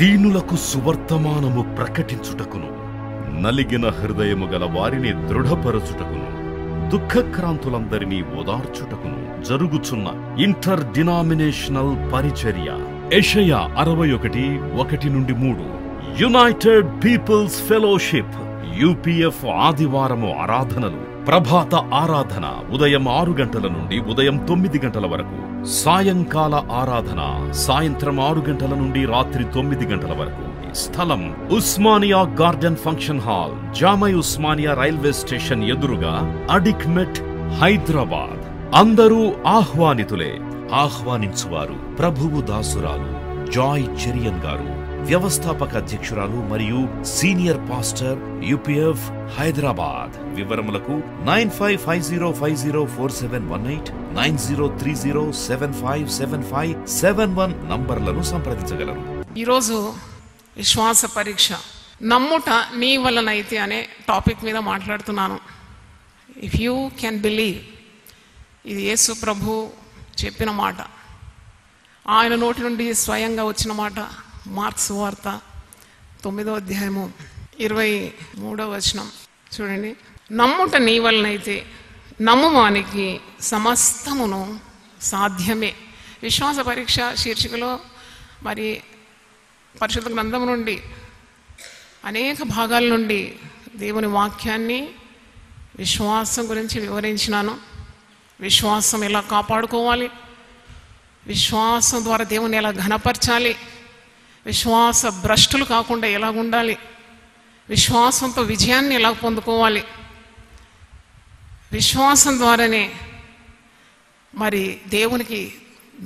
దీనులకు సువర్తమానము ప్రకటించుటకును, నలిగిన హృదయము గల వారిని దృఢపరచుటకును, దుఃఖక్రాంతులందరినీ ఓదార్చుటకును జరుగుచున్న ఇంటర్ డినామినేషనల్ పరిచర్య. యెషయా 61:1-3. యునైటెడ్ పీపుల్స్ ఫెలోషిప్ UPF ఆదివారము ఆరాధనలు. ప్రభాత ఆరాధన ఉదయం 6 గంటల నుండి ఉదయం 9 గంటల వరకు. సాయంకాల ఆరాధన సాయంత్రం 6 గంటల నుండి రాత్రి 9 గంటల వరకు. స్థలం Osmania garden function hall, జామై Osmania railway station ఎదురుగా, అడిక్మెట్, హైదరాబాద్. అందరూ ఆహ్వానితులే. ఆహ్వానించువారు ప్రభువు దాసురాలు జాయ్ చెరియన్ గారు, వ్యవస్థాపక అధ్యక్షురాలు మరియు సీనియర్ పాస్టర్ UPF హైదరాబాద్. వివరములకు 9550504718, 9030757571 నంబర్లను సంప్రదించగలరు. ఈరోజు విశ్వాస పరీక్ష, నమ్ముట నీ వలనైతే అనే టాపిక్ మీద మాట్లాడుతున్నాను. ఇఫ్ యూ కెన్ బిలీవ్, ఇది యేసు ప్రభు చెప్పిన మాట, ఆయన నోటి నుండి స్వయంగా వచ్చిన మాట. మార్క్స్ వార్త 9:23 చూడండి. నమ్ముట నీ వలనైతే నమ్మువానికి సమస్తమును సాధ్యమే. విశ్వాస పరీక్ష శీర్షికలో మరి పరిశుద్ధ గ్రంథం నుండి అనేక భాగాల నుండి దేవుని వాక్యాన్ని విశ్వాసం గురించి వివరించినాను. విశ్వాసం ఎలా కాపాడుకోవాలి, విశ్వాసం ద్వారా దేవుని ఎలా ఘనపరచాలి, విశ్వాస భ్రష్టులు కాకుండా ఎలా ఉండాలి, విశ్వాసంతో విజయాన్ని ఎలా పొందుకోవాలి, విశ్వాసం ద్వారానే మరి దేవునికి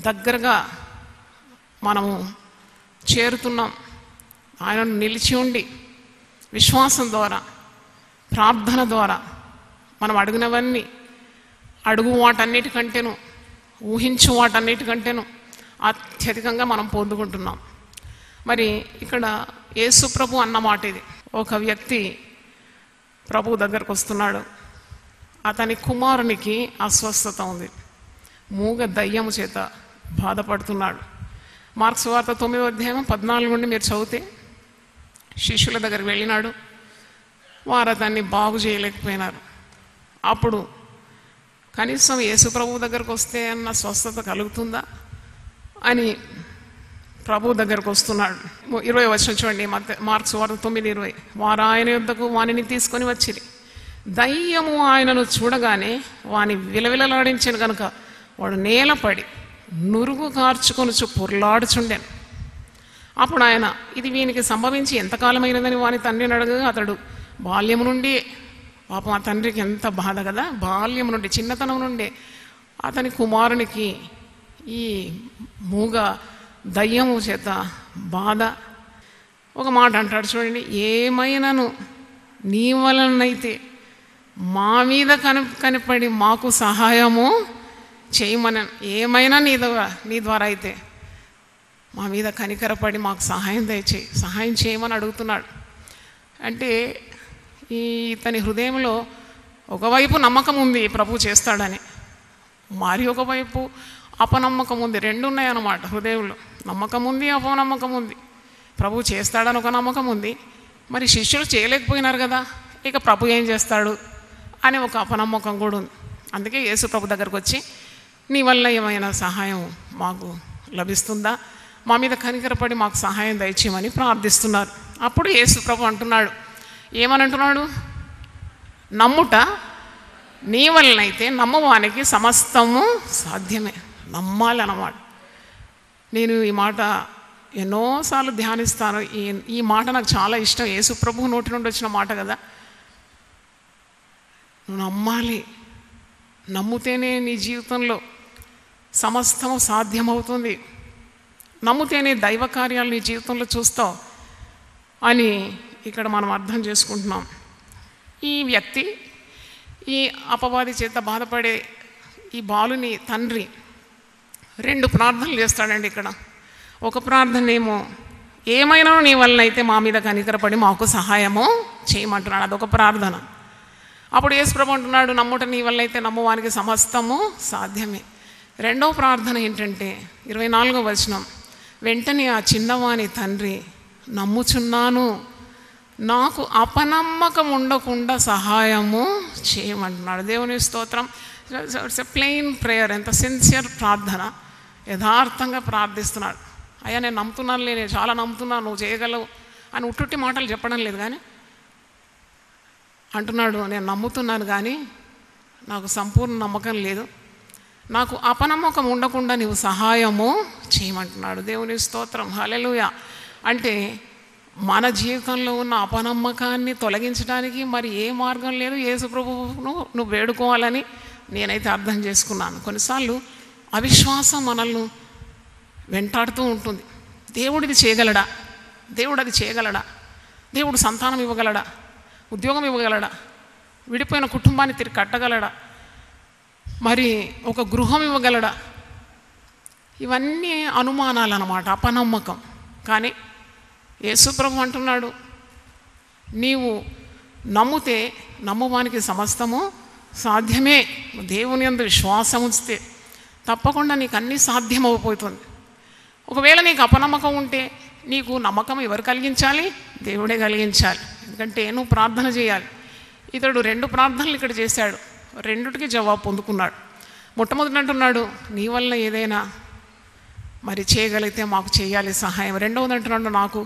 దగ్గరగా మనము చేరుతున్నాం. ఆయనను నిలిచి ఉండి విశ్వాసం ద్వారా, ప్రార్థన ద్వారా మనం అడిగినవన్నీ, అడుగు వాటన్నిటికంటేను, ఊహించు వాటన్నిటికంటేను అత్యధికంగా మనం పొందుకుంటున్నాం. మరి ఇక్కడ యేసు ప్రభు అన్న మాట ఇది. ఒక వ్యక్తి ప్రభు దగ్గరకు వస్తున్నాడు. అతని కుమారునికి అస్వస్థత ఉంది, మూగ దయ్యము చేత బాధపడుతున్నాడు. మార్క్స్ వార్త 9:14 నుండి మీరు చదివితే, శిష్యుల దగ్గరికి వెళ్ళినాడు, వారు అతన్ని బాగు చేయలేకపోయినారు. అప్పుడు కనీసం యేసు ప్రభు దగ్గరకు వస్తే అన్న స్వస్థత కలుగుతుందా అని ప్రభు దగ్గరకు వస్తున్నాడు. 20 చూడండి, మార్క్స్ వార్త 9:20. వారు ఆయన యొద్దకు వానిని తీసుకొని వచ్చిరి. దయ్యము ఆయనను చూడగానే వాని విలవిలలాడించాను కనుక వాడు నేలపడి నురుగు కార్చుకొనుచు పొర్లాడుచుండెను. అప్పుడు ఆయన, ఇది వీనికి సంభవించి ఎంతకాలమైనదని వాని తండ్రిని అడగగా అతడు బాల్యము నుండి, పాపం ఆ తండ్రికి ఎంత బాధ కదా, బాల్యము నుండి, చిన్నతనం నుండి అతని కుమారునికి ఈ మూగ దయ్యము చేత బాధ. ఒక మాట అంటాడు చూడండి, ఏమైనాను నీ వలనైతే మా మీద కనిపడి మాకు సహాయము చేయమని. ఏమైనా నీ ద్వారా అయితే మా మీద కనికరపడి మాకు సహాయం చేయమని అడుగుతున్నాడు. అంటే ఇతని హృదయంలో ఒకవైపు నమ్మకం ఉంది ప్రభు చేస్తాడని, మరి ఒకవైపు అపనమ్మకం ఉంది. రెండు ఉన్నాయన్నమాట హృదయంలో. నమ్మకం ఉంది, అపనమ్మకం ఉంది. ప్రభు చేస్తాడని ఒక నమ్మకం ఉంది, మరి శిష్యులు చేయలేకపోయినారు కదా, ఇక ప్రభు ఏం చేస్తాడు అని ఒక అపనమ్మకం కూడా ఉంది. అందుకే యేసు ప్రభు దగ్గరకు వచ్చి, నీ వల్ల ఏమైనా సహాయం మాకు లభిస్తుందా, మా మీద కనికరపడి మాకు సహాయం దయచేయమని ప్రార్థిస్తున్నారు. అప్పుడు యేసు ప్రభు అంటున్నాడు, ఏమని అంటున్నాడు? నమ్ముట నీ వలనైతే నమ్మవానికి సమస్తము సాధ్యమే. నమ్మాలి అన్నమాట. నేను ఈ మాట ఎన్నోసార్లు ధ్యానిస్తాను. ఈ మాట నాకు చాలా ఇష్టం. యేసు ప్రభు నోటి నుండి వచ్చిన మాట కదా. నువ్వు నమ్మాలి. నమ్ముతేనే నీ జీవితంలో సమస్తము సాధ్యమవుతుంది. నమ్ముతేనే దైవ కార్యాలు నీ జీవితంలో చూస్తావు అని ఇక్కడ మనం అర్థం చేసుకుంటున్నాం. ఈ వ్యక్తి, ఈ అపవాది చేత బాధపడే ఈ బాలుని తండ్రి 2 ప్రార్థనలు చేస్తాడండి ఇక్కడ. ఒక ప్రార్థన ఏమో, ఏమైనా నీ వలనైతే మా మీద కనికరపడి మాకు సహాయము చేయమంటున్నాడు. అదొక ప్రార్థన. అప్పుడు యేసు ప్రభు అంటున్నాడు, నమ్ముట నీ వలనైతే నమ్మువానికి సమస్తము సాధ్యమే. రెండవ ప్రార్థన ఏంటంటే 24వ వచనం, వెంటనే ఆ చిన్నవాని తండ్రి నమ్ముచున్నాను, నాకు అపనమ్మకం ఉండకుండా సహాయము చేయమంటున్నాడు. దేవుని స్తోత్రం. It's a plain prayer. ఎంత సిన్సియర్ ప్రార్థన, యథార్థంగా ప్రార్థిస్తున్నాడు. అయ్యా నేను నమ్ముతున్నాను, నేను చాలా నమ్ముతున్నాను, నువ్వు చేయగలవు అని ఉట్టుట్టి మాటలు చెప్పడం లేదు, కానీ అంటున్నాడు నేను నమ్ముతున్నాను కానీ నాకు సంపూర్ణ నమ్మకం లేదు, నాకు అపనమ్మకం ఉండకుండా నీవు సహాయము చేయమంటున్నాడు. దేవుని స్తోత్రం. హల్లెలూయా. అంటే మన జీవితంలో ఉన్న అపనమ్మకాన్ని తొలగించడానికి మరి ఏ మార్గం లేదు. యేసు ప్రభువును నువ్వు వేడుకోవాలని నేనైతే అర్థం చేసుకున్నాను. కొన్నిసార్లు అవిశ్వాసం మనల్ని వెంటాడుతూ ఉంటుంది. దేవుడు ఇది చేయగలడా, దేవుడు అది చేయగలడా, దేవుడు సంతానం ఇవ్వగలడా, ఉద్యోగం ఇవ్వగలడా, విడిపోయిన కుటుంబాన్ని తిరిగి కట్టగలడా, మరి ఒక గృహం ఇవ్వగలడా, ఇవన్నీ అనుమానాలు అన్నమాట, అపనమ్మకం. కానీ యేసుప్రభు అంటున్నాడు నీవు నమ్మితే నమ్మువానికి సమస్తము సాధ్యమే. దేవుని యందు విశ్వాసం ఉంచితే తప్పకుండా నీకు అన్నీ సాధ్యమైపోతుంది. ఒకవేళ నీకు అపనమ్మకం ఉంటే నీకు నమ్మకం ఎవరు కలిగించాలి? దేవుడే కలిగించాలి. ఎందుకంటే నువ్వు ప్రార్థన చేయాలి. ఇతడు 2 ప్రార్థనలు ఇక్కడ చేశాడు, రెండిటికి జవాబు పొందుకున్నాడు. మొట్టమొదటి అంటున్నాడు నీ వల్ల ఏదైనా మరి చేయగలిగితే మాకు చేయాలి సహాయం. రెండవది అంటున్నాడు నాకు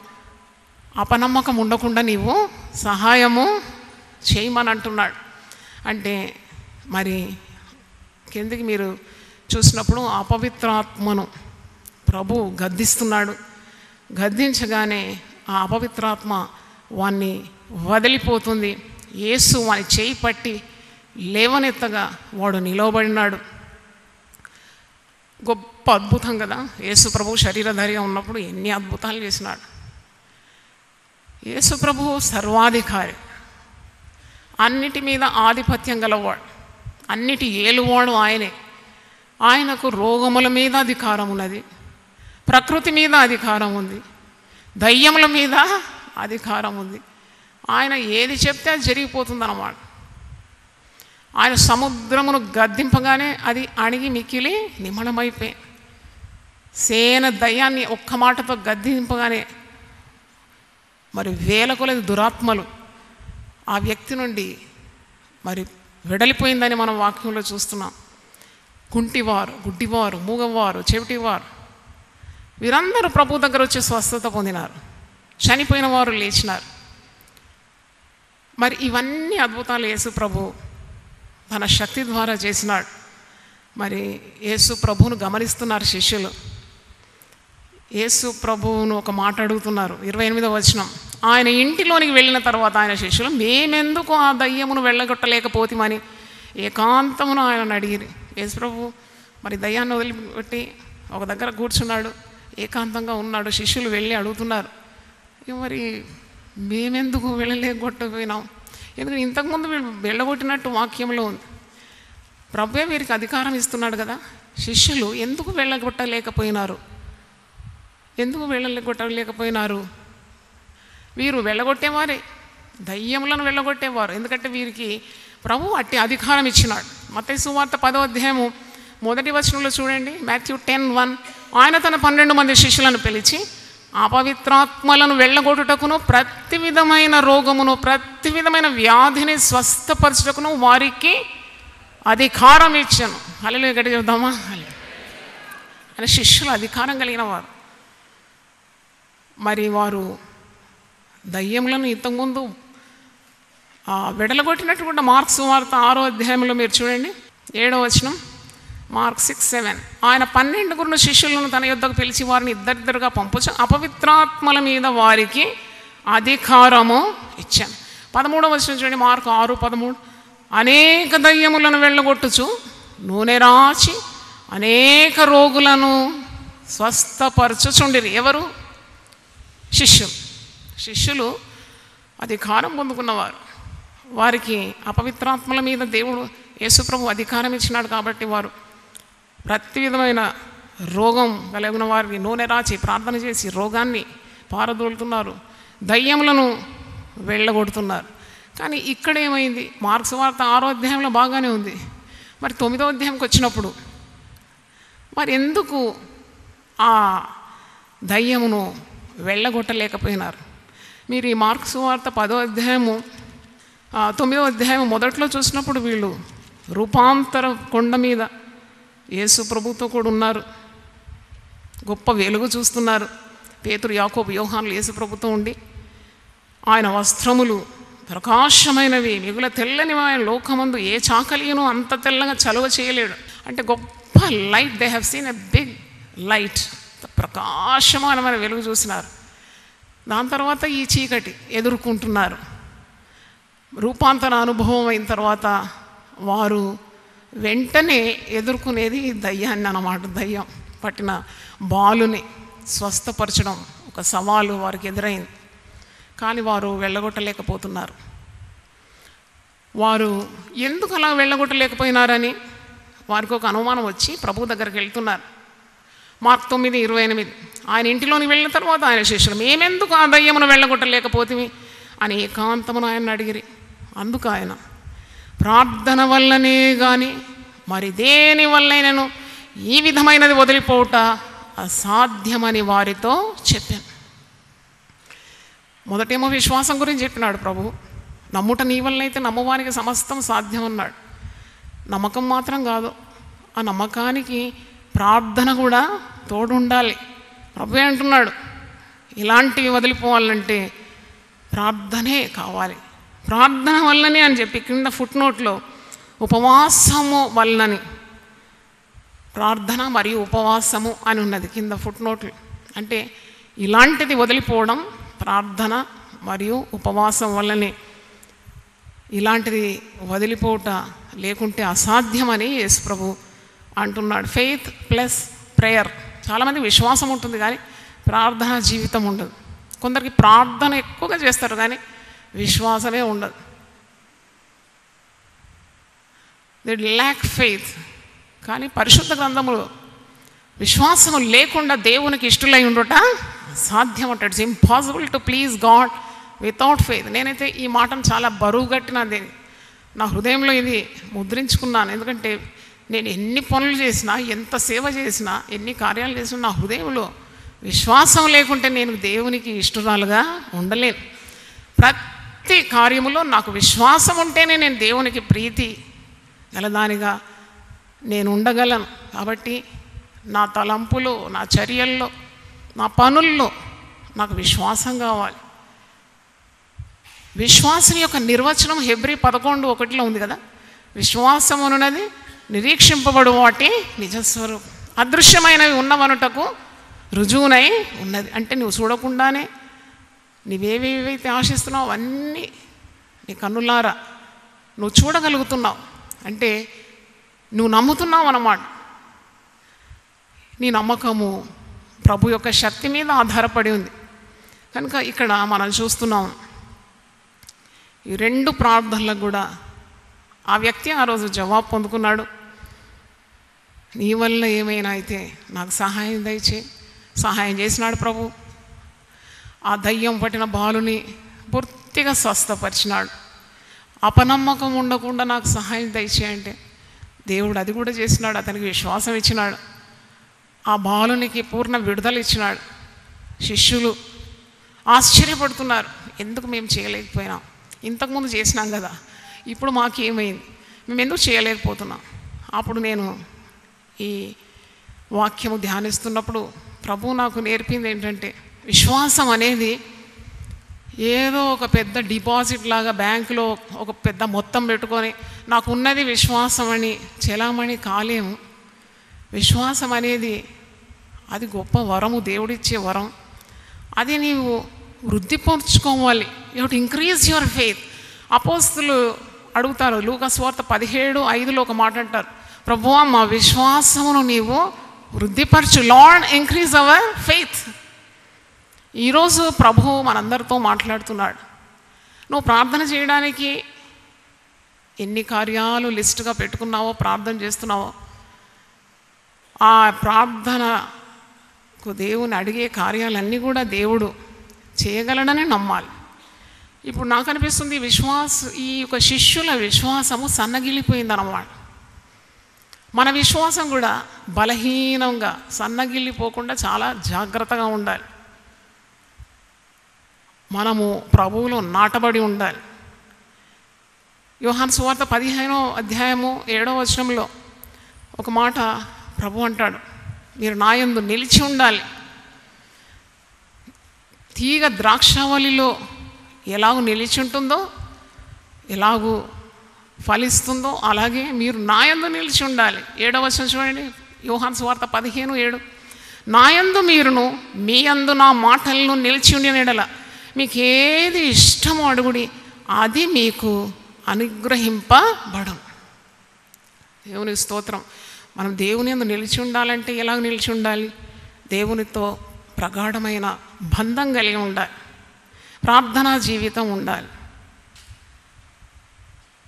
అపనమ్మకం ఉండకుండా నీవు సహాయము చేయమని అంటున్నాడు. అంటే మరి కిందికి మీరు చూసినప్పుడు అపవిత్రాత్మను ప్రభు గద్దిస్తున్నాడు. గద్దించగానే ఆ అపవిత్రాత్మ వాణ్ణి వదిలిపోతుంది. యేసు వాని చేయి పట్టి లేవనెత్తగా వాడు నిలవబడినాడు. గొప్ప అద్భుతం కదా. యేసు ప్రభు శరీరధారిగా ఉన్నప్పుడు ఎన్ని అద్భుతాలు చేసినాడు. యేసు ప్రభు సర్వాధికారి, అన్నిటి మీద ఆధిపత్యం గలవాడు, అన్నిటి ఏలువాడు ఆయనే. ఆయనకు రోగముల మీద అధికారం ఉన్నది, ప్రకృతి మీద అధికారం ఉంది, దయ్యముల మీద అధికారం ఉంది. ఆయన ఏది చెప్తే అది జరిగిపోతుంది అన్నమాట. ఆయన సముద్రమును గద్దింపగానే అది అణిగి మిక్కిలి నిమణమైపోయి సేన దయ్యాన్ని ఒక్క మాటతో గద్దింపగానే మరి వేల కొలది దురాత్మలు ఆ వ్యక్తి నుండి మరి వెడలిపోయిందని మనం వాక్యంలో చూస్తున్నాం. కుంటివారు, గుడ్డివారు, మూగవారు, చెవిటివారు వీరందరూ ప్రభు దగ్గర వచ్చి స్వస్థత పొందినారు. చనిపోయిన వారు లేచినారు. మరి ఇవన్నీ అద్భుతాలు యేసు ప్రభు తన శక్తి ద్వారా చేసినాడు. మరి యేసు ప్రభువును గమనిస్తున్నారు శిష్యులు. యేసు ప్రభువును ఒక మాట అడుగుతున్నారు. 28వ వచనం. ఆయన ఇంటిలోనికి వెళ్ళిన తర్వాత ఆయన శిష్యులు మేమెందుకు ఆ దయ్యమును వెళ్ళగొట్టలేకపోతామని ఏకాంతమును ఆయనను అడిగిరి. యేసు ప్రభు మరి దయ్యాన్ని వదిలిపెట్టి ఒక దగ్గర కూర్చున్నాడు, ఏకాంతంగా ఉన్నాడు. శిష్యులు వెళ్ళి అడుగుతున్నారు మరి మేమెందుకు వెళ్ళలేకొట్టపోయినాం? ఎందుకంటే ఇంతకుముందు వీళ్ళు వెళ్ళగొట్టినట్టు వాక్యంలో ఉంది. ప్రభువే వీరికి అధికారం ఇస్తున్నాడు కదా. శిష్యులు ఎందుకు వెళ్ళగొట్టలేకపోయినారు? ఎందుకు వెళ్ళగొట్టలేకపోయినారు? వీరు వెళ్ళగొట్టేవారే, దయ్యములను వెళ్ళగొట్టేవారు. ఎందుకంటే వీరికి ప్రభు అట్టి అధికారం ఇచ్చినాడు. మత్తయి సువార్త 10వ అధ్యాయము 1వ వచనంలో చూడండి. మాథ్యూ 10:1 ఆయన తన 12 మంది శిష్యులను పిలిచి అపవిత్రాత్మలను వెళ్ళగొట్టుటకును ప్రతి విధమైన రోగమును ప్రతి విధమైన వ్యాధిని స్వస్థపరచుటకును వారికి అధికారం ఇచ్చాను. హల్లెలూయా గట్టిగా చెప్దామా? ఆయన శిష్యులు అధికారం కలిగిన వారు. మరి వారు దయ్యములను ఇంతకుముందు వెడలగొట్టినటువంటి మార్క్స్ వార్త 6వ అధ్యాయంలో మీరు చూడండి 7వ వచనం. మార్క్ 6:7 ఆయన 12 శిష్యులను తన యొద్దకు పిలిచి వారిని ఇద్దరిద్దరుగా పంపుచు అపవిత్రాత్మల మీద వారికి అధికారము ఇచ్చాను. 13వ వచనం చూడండి. మార్క్ 6:13 అనేక దయ్యములను వెళ్ళగొట్టుచు నూనె రాచి అనేక రోగులను స్వస్థపరచుచుండిరి. ఎవరు? శిష్యులు అధికారం పొందుకున్నవారు. వారికి అపవిత్రాత్మల మీద దేవుడు యేసుప్రభు అధికారం ఇచ్చినాడు కాబట్టి వారు ప్రతి విధమైన రోగం కలిగిన వారికి నూనె రాచి ప్రార్థన చేసి రోగాన్ని పారదోలుతున్నారు, దయ్యములను వెళ్ళగొడుతున్నారు. కానీ ఇక్కడ ఏమైంది? మార్క్స్ వార్త 6వ అధ్యాయంలో బాగానే ఉంది. మరి 9వ అధ్యాయంకి వచ్చినప్పుడు మరి ఎందుకు ఆ దయ్యమును వెళ్ళగొట్టలేకపోయినారు. మీరు ఈ మార్కు సువార్త 10వ అధ్యాయము 9వ అధ్యాయం మొదట్లో చూసినప్పుడు వీళ్ళు రూపాంతర కొండ మీద యేసు ప్రభుతో కూడా ఉన్నారు, గొప్ప వెలుగు చూస్తున్నారు. పేతురు, యాకోబు, యోహానులు యేసు ప్రభుతో ఉండి ఆయన వస్త్రములు ప్రకాశమైనవి, మిగుల తెల్లని, ఆయన లోకమందు ఏ చాకలియను అంత తెల్లగా చలువ చేయలేడు. అంటే గొప్ప light, they have seen a big light, ప్రకాశమానమైన వెలుగు చూసినారు. దాని తర్వాత ఈ చీకటి ఎదుర్కొంటున్నారు. రూపాంతర అనుభవం అయిన తర్వాత వారు వెంటనే ఎదుర్కొనేది దయ్యాన్ని అన్నమాట. దయ్యం పట్టిన బాలుని స్వస్థపరచడం ఒక సవాలు వారికి ఎదురైంది. కానీ వారు వెళ్ళగొట్టలేకపోతున్నారు. వారు ఎందుకు అలా వెళ్ళగొట్టలేకపోయినారని వారికి ఒక అనుమానం వచ్చి ప్రభు దగ్గరికి వెళ్తున్నారు. మార్కు 9:28 ఆయన ఇంటిలోని వెళ్ళిన తర్వాత ఆయన శిష్యులు, మేమెందుకు ఆ దయ్యమును వెళ్ళగొట్టలేకపోతే అని ఏకాంతమును ఆయన అడిగిరి. అందుకు ఆయన, ప్రార్థన వల్లనే కానీ మరి దేని వల్లైనను ఈ విధమైనది వదిలిపోవుట అసాధ్యమని వారితో చెప్పాను. మొదటేమో విశ్వాసం గురించి చెప్పినాడు ప్రభు. నమ్ముట నీ వల్లైతే నమ్మవానికి సమస్తం సాధ్యం అన్నాడు. నమ్మకం మాత్రం కాదు, ఆ నమ్మకానికి ప్రార్థన కూడా తోడు ఉండాలి. ప్రభు అంటున్నాడు, ఇలాంటివి వదిలిపోవాలంటే ప్రార్థనే కావాలి. ప్రార్థన వల్లనే అని చెప్పి కింద ఫుట్నోట్లో ఉపవాసము వల్లనని, ప్రార్థన మరియు ఉపవాసము అని ఉన్నది కింద ఫుట్నోట్లు. అంటే ఇలాంటిది వదిలిపోవడం ప్రార్థన మరియు ఉపవాసం వల్లనే. ఇలాంటిది వదిలిపోవట లేకుంటే అసాధ్యమని యేసు ప్రభు అంటున్నాడు. Faith plus prayer. చాలామంది విశ్వాసం ఉంటుంది కానీ ప్రార్థన జీవితం ఉండదు. కొందరికి ప్రార్థన ఎక్కువగా చేస్తారు కానీ విశ్వాసమే ఉండదు. They lakh faith. కానీ పరిశుద్ధ గ్రంథములో విశ్వాసము లేకుండా దేవునికి ఇష్టలై ఉండట సాధ్యం అంటాడు. It's impossible to please God without faith. నేనైతే ఈ మాటను చాలా బరువు కట్టినది, నా హృదయంలో ఇది ముద్రించుకున్నాను. ఎందుకంటే నేను ఎన్ని పనులు చేసినా, ఎంత సేవ చేసినా, ఎన్ని కార్యాలు చేసినా నా హృదయంలో విశ్వాసం లేకుంటే నేను దేవునికి ఇష్టరాలుగా ఉండలేను. ప్రతి కార్యములో నాకు విశ్వాసం ఉంటేనే నేను దేవునికి ప్రీతి గలదానిగా నేను ఉండగలను. కాబట్టి నా తలంపులో, నా చర్యల్లో, నా పనుల్లో నాకు విశ్వాసం కావాలి. విశ్వాసం యొక్క నిర్వచనం హెబ్రీ 11:1 ఉంది కదా. విశ్వాసం అనున్నది నిరీక్షింపబడు వాటి నిజస్వరూపం, అదృశ్యమైనవి ఉన్నవనుటకు రుజువునై ఉన్నది. అంటే నువ్వు చూడకుండానే నీవేవేవైతే ఆశిస్తున్నావు అవన్నీ నీ కన్నులారా నువ్వు చూడగలుగుతున్నావు. అంటే నువ్వు నమ్ముతున్నావు అన్నమాట. నీ నమ్మకము ప్రభు యొక్క శక్తి మీద ఆధారపడి ఉంది. కనుక ఇక్కడ మనం చూస్తున్నాం ఈ 2 ప్రార్థనలకు కూడా ఆ వ్యక్తి ఆ రోజు జవాబు పొందుకున్నాడు. నీ వల్ల ఏమైనా అయితే నాకు సహాయం దయచే. సహాయం చేసినాడు ప్రభు. ఆ దయ్యం పట్టిన బాలుని పూర్తిగా స్వస్థపరిచినాడు. అపనమ్మకం ఉండకుండా నాకు సహాయం దయచే అంటే దేవుడు అది కూడా చేసినాడు. అతనికి విశ్వాసం ఇచ్చినాడు. ఆ బాలునికి పూర్ణ విడుదల ఇచ్చినాడు. శిష్యులు ఆశ్చర్యపడుతున్నారు, ఎందుకు మేము చేయలేకపోయినాం? ఇంతకుముందు చేసినాం కదా, ఇప్పుడు మాకేమైంది? మేము ఎందుకు చేయలేకపోతున్నాం? అప్పుడు నేను ఈ వాక్యము ధ్యానిస్తున్నప్పుడు ప్రభు నాకు నేర్పింది ఏంటంటే, విశ్వాసం అనేది ఏదో ఒక పెద్ద డిపాజిట్ లాగా బ్యాంకులో ఒక పెద్ద మొత్తం పెట్టుకొని నాకు ఉన్నది విశ్వాసం అని చెలామణి కాలేము. విశ్వాసం అనేది అది గొప్ప వరము, దేవుడిచ్చే వరం. అది నీవు వృద్ధిపరుచుకోవాలి. You have to increase your faith. అపోస్తులు అడుగుతారు, లూకా సువార్త 17:5 ఒక మాట అంటారు, ప్రభువా మా విశ్వాసమును నీవు వృద్ధిపరచు. Lord increase our faith. ఈరోజు ప్రభు మనందరితో మాట్లాడుతున్నాడు. నువ్వు ప్రార్థన చేయడానికి ఎన్ని కార్యాలు లిస్టుగా పెట్టుకున్నావో, ప్రార్థన చేస్తున్నావో, ఆ ప్రార్థనకు దేవుని అడిగే కార్యాలన్నీ కూడా దేవుడు చేయగలడని నమ్మాలి. ఇప్పుడు నాకు అనిపిస్తుంది ఈ యొక్క శిష్యుల విశ్వాసము సన్నగిల్లిపోయిందన్నమాట. మన విశ్వాసం కూడా బలహీనంగా సన్నగిల్లిపోకుండా చాలా జాగ్రత్తగా ఉండాలి. మనము ప్రభువులో నాటబడి ఉండాలి. యోహాను సువార్త 15వ అధ్యాయము 7వ వచనంలో ఒక మాట ప్రభు అంటాడు, మీరు నా యందు నిలిచి ఉండాలి. తీగ ద్రాక్షావళిలో ఎలాగూ నిలిచి ఉంటుందో, ఎలాగూ ఫలిస్తుందో, అలాగే మీరు నా యందు నిలిచి ఉండాలి. 7వ వచనం చూడండి, యోహాను సువార్త 15:7. నా యందు మీరును మీ యందు నా మాటలను నిలిచి ఉండిన యెడల మీకు ఏది ఇష్టమో అడుగుడి, అది మీకు అనుగ్రహింపబడును. దేవుని స్తోత్రం. మనం దేవుని యందు నిలిచి ఉండాలంటే ఎలాగ నిలిచి ఉండాలి? దేవునితో ప్రగాఢమైన బంధం కలిగి ఉండాలి. ప్రార్థనా జీవితం ఉండాలి.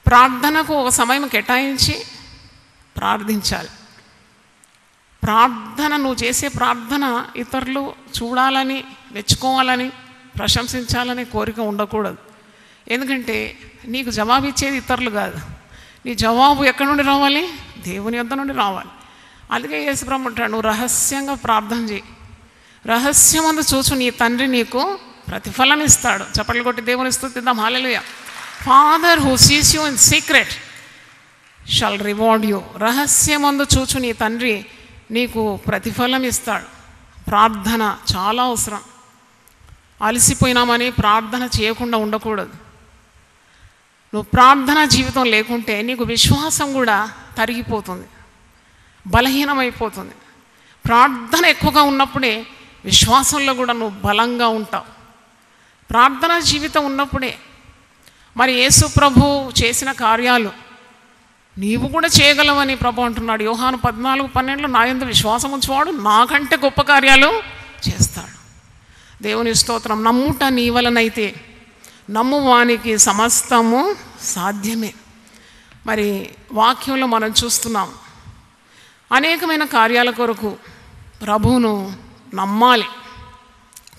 ప్రార్థనకు ఒక సమయం కేటాయించి ప్రార్థించాలి. ప్రార్థన, నువ్వు చేసే ప్రార్థన ఇతరులు చూడాలని, మెచ్చుకోవాలని, ప్రశంసించాలని కోరిక ఉండకూడదు. ఎందుకంటే నీకు జవాబు ఇచ్చేది ఇతరులు కాదు. నీ జవాబు ఎక్కడి నుండి రావాలి? దేవుని యొద్ద నుండి రావాలి. అందుకే యేసుప్రభు అంటాడు, నువ్వు రహస్యంగా ప్రార్థన చేయి, రహస్యమందు చూచు నీ తండ్రి నీకు ప్రతిఫలం ఇస్తాడు. చప్పట్లు కొట్టి దేవుని స్తుతిద్దాం. హల్లెలూయా. Father who sees you in secret shall reward you. రహస్యమందు చూచు నీ తండ్రి నీకు ప్రతిఫలం ఇస్తాడు. ప్రార్థన చాలా అవసరం. అలసిపోయినామని ప్రార్థన చేయకుండా ఉండకూడదు. నువ్వు ప్రార్థన జీవితం లేకుంటే నీకు విశ్వాసం కూడా తరిగిపోతుంది, బలహీనమైపోతుంది. ప్రార్థన ఎక్కువగా ఉన్నప్పుడే విశ్వాసంలో కూడా నువ్వు బలంగా ఉంటావు. ప్రార్థనా జీవితం ఉన్నప్పుడే మరి యేసు ప్రభు చేసిన కార్యాలు నీవు కూడా చేయగలవని ప్రభు అంటున్నాడు. యోహాను 14:12 నా యందు విశ్వాసం ఉంచువాడు నాకంటే గొప్ప కార్యాలు చేస్తాడు. దేవుని స్తోత్రం. నమ్ముట నీ వలనైతే నమ్మువానికి సమస్తము సాధ్యమే. మరి వాక్యంలో మనం చూస్తున్నాం, అనేకమైన కార్యాల కొరకు ప్రభువును నమ్మాలి.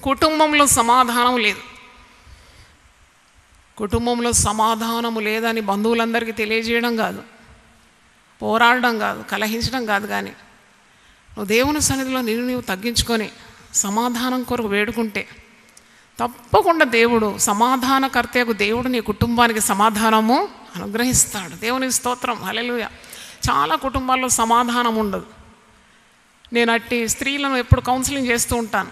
కుటుంబంలో సమాధానం లేదు. కుటుంబంలో సమాధానము లేదని బంధువులందరికీ తెలియజేయడం కాదు, పోరాడడం కాదు, కలహించడం కాదు, కానీ నువ్వు దేవుని సన్నిధిలో నీవు తగ్గించుకొని సమాధానం కొరకు వేడుకుంటే తప్పకుండా దేవుడు, సమాధానకర్తకు దేవుడు నీ కుటుంబానికి సమాధానము అనుగ్రహిస్తాడు. దేవుని స్తోత్రం. హల్లెలూయా. చాలా కుటుంబాల్లో సమాధానం ఉండదు. నేను అట్టి స్త్రీలను ఎప్పుడు కౌన్సిలింగ్ చేస్తూ ఉంటాను.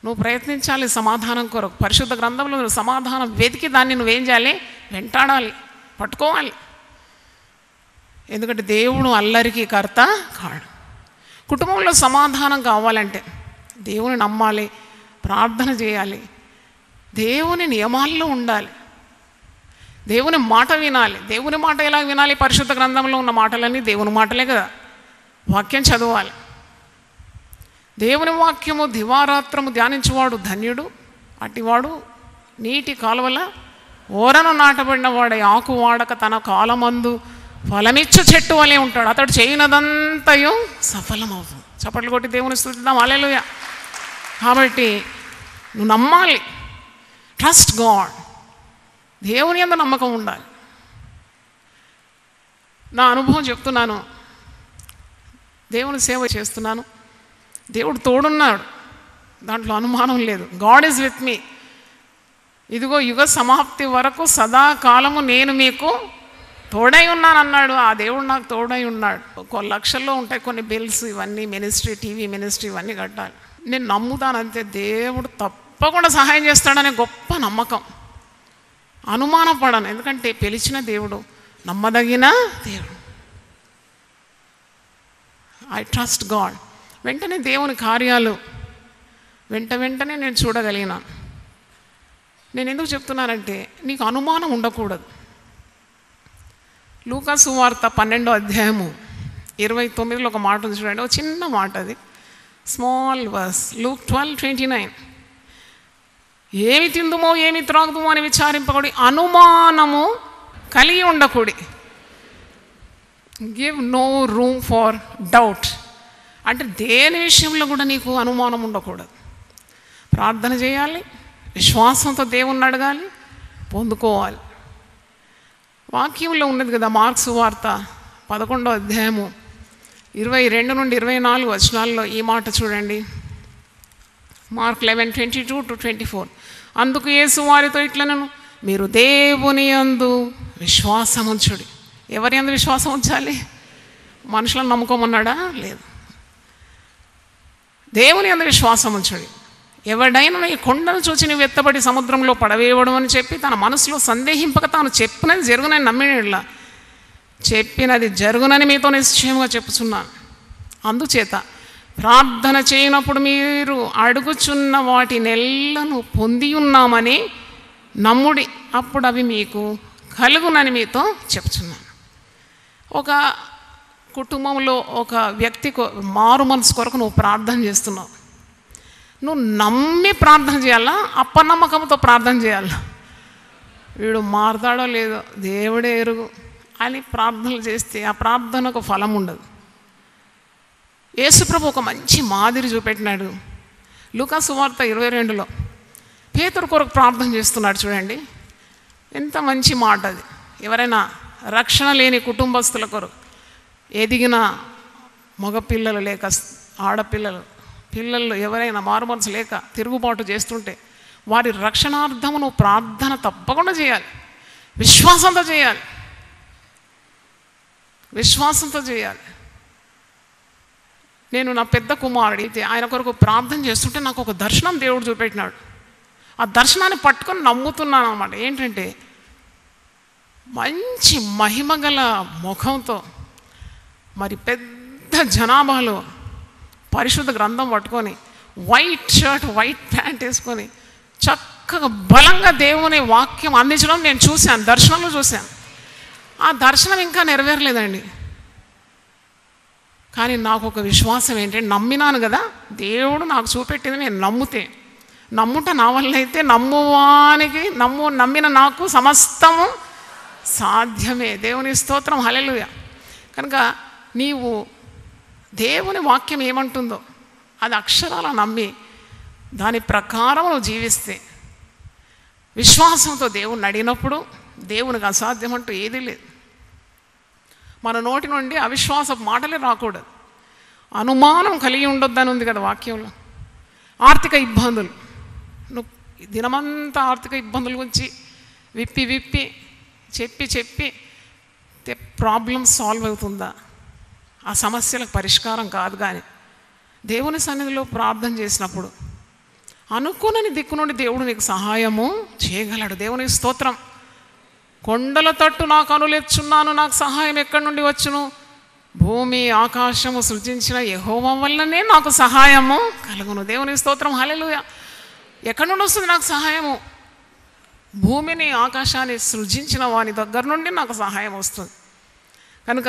నువ్వు ప్రయత్నించాలి సమాధానం కొరకు. పరిశుద్ధ గ్రంథంలో నువ్వు సమాధానం వెతికి దాన్ని నువ్వేం చేయాలి? వెంటాడాలి, పట్టుకోవాలి. ఎందుకంటే దేవుడు అల్లరికి కర్త కాడు. కుటుంబంలో సమాధానం కావాలంటే దేవుని నమ్మాలి, ప్రార్థన చేయాలి, దేవుని నియమాల్లో ఉండాలి, దేవుని మాట వినాలి. దేవుని మాట ఎలా వినాలి? పరిశుద్ధ గ్రంథంలో ఉన్న మాటలన్నీ దేవుని మాటలే కదా. వాక్యం చదవాలి. దేవుని వాక్యము దివారాత్రము ధ్యానించువాడు ధన్యుడు. అటివాడు నీటి కాలువల ఓరను నాటబడిన వాడే, ఆకు వాడక తన కాలమందు ఫలమిచ్చు చెట్టు వలె ఉంటాడు. అతడు చేయనదంతయు సఫలమవుతుంది. చప్పట్లు కొట్టి దేవుని స్తుతిద్దాం. హల్లెలూయా. కాబట్టి నువ్వు నమ్మాలి. Trust God. దేవుని యందు నమ్మకం ఉండాలి. నా అనుభవం చెప్తున్నాను. దేవుని సేవ చేస్తున్నాను, దేవుడు తోడున్నాడు, దాంట్లో అనుమానం లేదు. God is with me. ఇదిగో యుగ సమాప్తి వరకు సదాకాలము నేను మీకు తోడై ఉన్నాను అన్నాడు. ఆ దేవుడు నాకు తోడై ఉన్నాడు. కొన్ని లక్షల్లో ఉంటాయి కొన్ని బిల్స్, ఇవన్నీ మినిస్ట్రీ, టీవీ మినిస్ట్రీ, ఇవన్నీ కట్టాలి. నేను నమ్ముతాను అంతే. దేవుడు తప్పకుండా సహాయం చేస్తాడనే గొప్ప నమ్మకం. అనుమానపడను, ఎందుకంటే పిలిచిన దేవుడు నమ్మదగిన దేవుడు. I trust God. వెంటనే దేవుని కార్యాలు వెంటనే నేను చూడగలిగినాను. నేను ఎందుకు చెప్తున్నానంటే నీకు అనుమానం ఉండకూడదు. లూకా సువార్త 12వ అధ్యాయము 29లో ఒక మాట ఉంది చూడండి. ఒక చిన్న మాట, అది స్మాల్ వర్స్. లూక్ 12:29. ఏమి తిందుమో ఏమి త్రాగుదుమో అని విచారింపకూడి, అనుమానము కలిగి ఉండకూడి. Give no room for doubt. అంటే దేని విషయంలో కూడా నీకు అనుమానం ఉండకూడదు. ప్రార్థన చేయాలి, విశ్వాసంతో దేవుణ్ణి అడగాలి, పొందుకోవాలి. వాక్యంలో ఉన్నది కదా, మార్క్స్ వార్త 11వ అధ్యాయము 22 నుండి 24 వచనాల్లో ఈ మాట చూడండి. మార్క్ 11:22-24. అందుకు యేసు వారితో ఇట్లనెను, మీరు దేవుని యందు విశ్వాసముంచుడి. ఎవరి యందు విశ్వాసం ఉంచాలి? మనుషులను నమ్ముకోమన్నాడా? లేదు. దేవుని యందు విశ్వాసం ఉంచుడి. ఎవడైనా ఈ కొండను చూచి నువ్వు ఎత్తబడి సముద్రంలో పడవేయడం అని చెప్పి తన మనసులో సందేహింపక తాను చెప్పినది జరుగునని నమ్మినట్లా చెప్పినది జరుగునని మీతో నిశ్చయంగా చెప్పుచున్నాను. అందుచేత ప్రార్థన చేయనప్పుడు మీరు అడుగుచున్న వాటి నెల్లను పొంది ఉన్నామని నమ్ముడి, అప్పుడు అవి మీకు కలుగునని మీతో చెప్తున్నాను. ఒక కుటుంబంలో ఒక వ్యక్తి మారు మనసు కొరకు నువ్వు ప్రార్థన చేస్తున్నావు. నువ్వు నమ్మి ప్రార్థన చేయాలా, అపనమ్మకంతో ప్రార్థన చేయాలా? వీడు మారుతాడో లేదో దేవుడే ఎరుగు అని ప్రార్థనలు చేస్తే ఆ ప్రార్థనకు ఫలం ఉండదు. యేసుప్రభు ఒక మంచి మాదిరి చూపెట్టినాడు. లూకా సువార్త 22లో పేతురు కొరకు ప్రార్థన చేస్తున్నాడు. చూడండి ఎంత మంచి మాట అది. ఎవరైనా రక్షణ లేని కుటుంబస్తుల కొరకు, ఎదిగిన మగపిల్లలు లేక పిల్లలు ఎవరైనా మారుమనసు లేక తిరుగుబాటు చేస్తుంటే వారి రక్షణార్థము నువ్వు ప్రార్థన తప్పకుండా చేయాలి. విశ్వాసంతో చేయాలి. నేను నా పెద్ద కుమారుడు అయితే ఆయన కొరకు ప్రార్థన చేస్తుంటే నాకు ఒక దర్శనం దేవుడు చూపెట్టినాడు. ఆ దర్శనాన్ని పట్టుకొని నమ్ముతున్నాను అన్నమాట. ఏంటంటే మంచి మహిమగల ముఖంతో మరి పెద్ద జనాభాలో పరిశుద్ధ గ్రంథం పట్టుకొని వైట్ షర్ట్ వైట్ ప్యాంట్ వేసుకొని చక్కగా బలంగా దేవుని వాక్యం అందించడం నేను చూశాను, దర్శనంలో చూశాను. ఆ దర్శనం ఇంకా నెరవేరలేదండి. కానీ నాకు ఒక విశ్వాసం ఏంటంటే నమ్మినాను కదా, దేవుడు నాకు చూపెట్టింది నేను నమ్ముట నా వల్ల అయితే నమ్మిన నాకు సమస్తము సాధ్యమే. దేవుని స్తోత్రం, హల్లెలూయా. కనుక నీవు దేవుని వాక్యం ఏమంటుందో అది అక్షరాల నమ్మి దాని ప్రకారం నువ్వు జీవిస్తే, విశ్వాసంతో దేవుణ్ణి అడిగినప్పుడు దేవునికి అసాధ్యం అంటూ ఏదీ లేదు. మన నోటి నుండి అవిశ్వాస మాటలే రాకూడదు. అనుమానం కలిగి ఉండొద్దని ఉంది కదా వాక్యంలో. ఆర్థిక ఇబ్బందులు, నువ్వు దినమంతా ఆర్థిక ఇబ్బందుల గురించి విప్పి చెప్పి ప్రాబ్లం సాల్వ్ అవుతుందా? ఆ సమస్యలకు పరిష్కారం కాదు. కానీ దేవుని సన్నిధిలో ప్రార్థన చేసినప్పుడు అనుకోనని దిక్కు నుండి దేవుడు నీకు సహాయము చేయగలడు. దేవునికి స్తోత్రం. కొండల తట్టు నాకు అనులెచ్చున్నాను, నాకు సహాయం ఎక్కడి నుండి వచ్చును? భూమి ఆకాశము సృజించిన యెహోవా వల్లనే నాకు సహాయము కలుగును. దేవునికి స్తోత్రం, హల్లెలూయా. ఎక్కడి నుండి వస్తుంది నాకు సహాయము? భూమిని ఆకాశాన్ని సృజించిన వాని దగ్గర నుండి నాకు సహాయం వస్తుంది. కనుక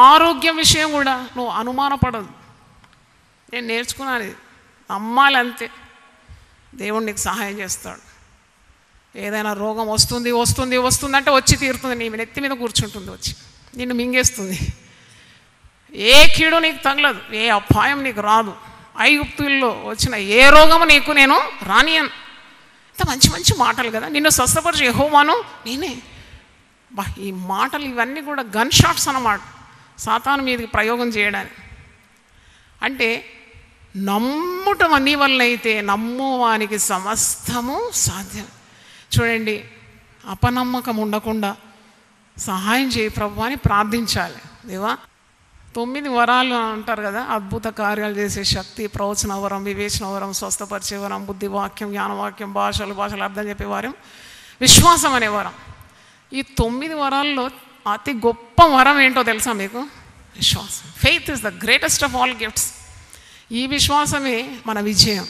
ఆరోగ్యం విషయం కూడా నువ్వు అనుమానపడదు. నేను నేర్చుకున్నాను, నమ్మాలి అంతే. దేవుడు నీకు సహాయం చేస్తాడు. ఏదైనా రోగం వస్తుంది అంటే వచ్చి తీరుతుంది, నీ నెత్తి మీద కూర్చుంటుంది, వచ్చి నిన్ను మింగేస్తుంది. ఏ కీడు నీకు తగలదు, ఏ అపాయం నీకు రాదు. ఐగుప్తుల్లో వచ్చిన ఏ రోగము నీకు నేను రానియను. ఇంత మంచి మాటలు కదా. నిన్ను స్వస్థపరిచి యెహోవాను నేనే. ఈ మాటలు ఇవన్నీ కూడా గన్ షాట్స్ అన్నమాట, సాతాను మీదకి ప్రయోగం చేయడానికి. అంటే నమ్ముటం నీ వల్ల అయితే నమ్మువానికి సమస్తము సాధ్యం. చూడండి, అపనమ్మకం ఉండకుండా సహాయం చేయి ప్రభు అని ప్రార్థించాలి. దేవా 9 వరాలు అంటారు కదా, అద్భుత కార్యాలు చేసే శక్తి, ప్రవచన వరం, వివేచన వరం, స్వస్థపరిచే వరం, బుద్ధి వాక్యం, జ్ఞానవాక్యం, భాషలు అర్థం చెప్పేవారం, విశ్వాసం అనే వరం. ఈ 9 వరాల్లో అతి గొప్ప వరం ఏంటో తెలుసా మీకు? విశ్వాసం. Faith is the greatest of all gifts. ఈ విశ్వాసమే మన విజయం.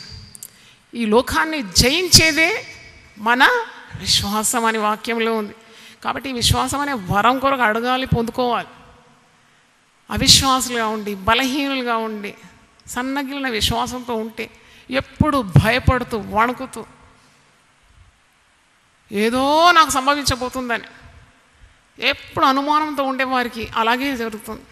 ఈ లోకాన్ని జయించేదే మన విశ్వాసం అని వాక్యంలో ఉంది. కాబట్టి ఈ విశ్వాసం అనే వరం కొరకు అడగాలి, పొందుకోవాలి. అవిశ్వాసులుగా ఉండి, బలహీనులుగా ఉండి, సన్నగిలిన విశ్వాసంతో ఉంటే ఎప్పుడు భయపడుతూ వణుకుతూ ఏదో నాకు సంభవించబోతుందని ఎప్పుడు అనుమానంతో ఉండేవారికి అలాగే జరుగుతుంది.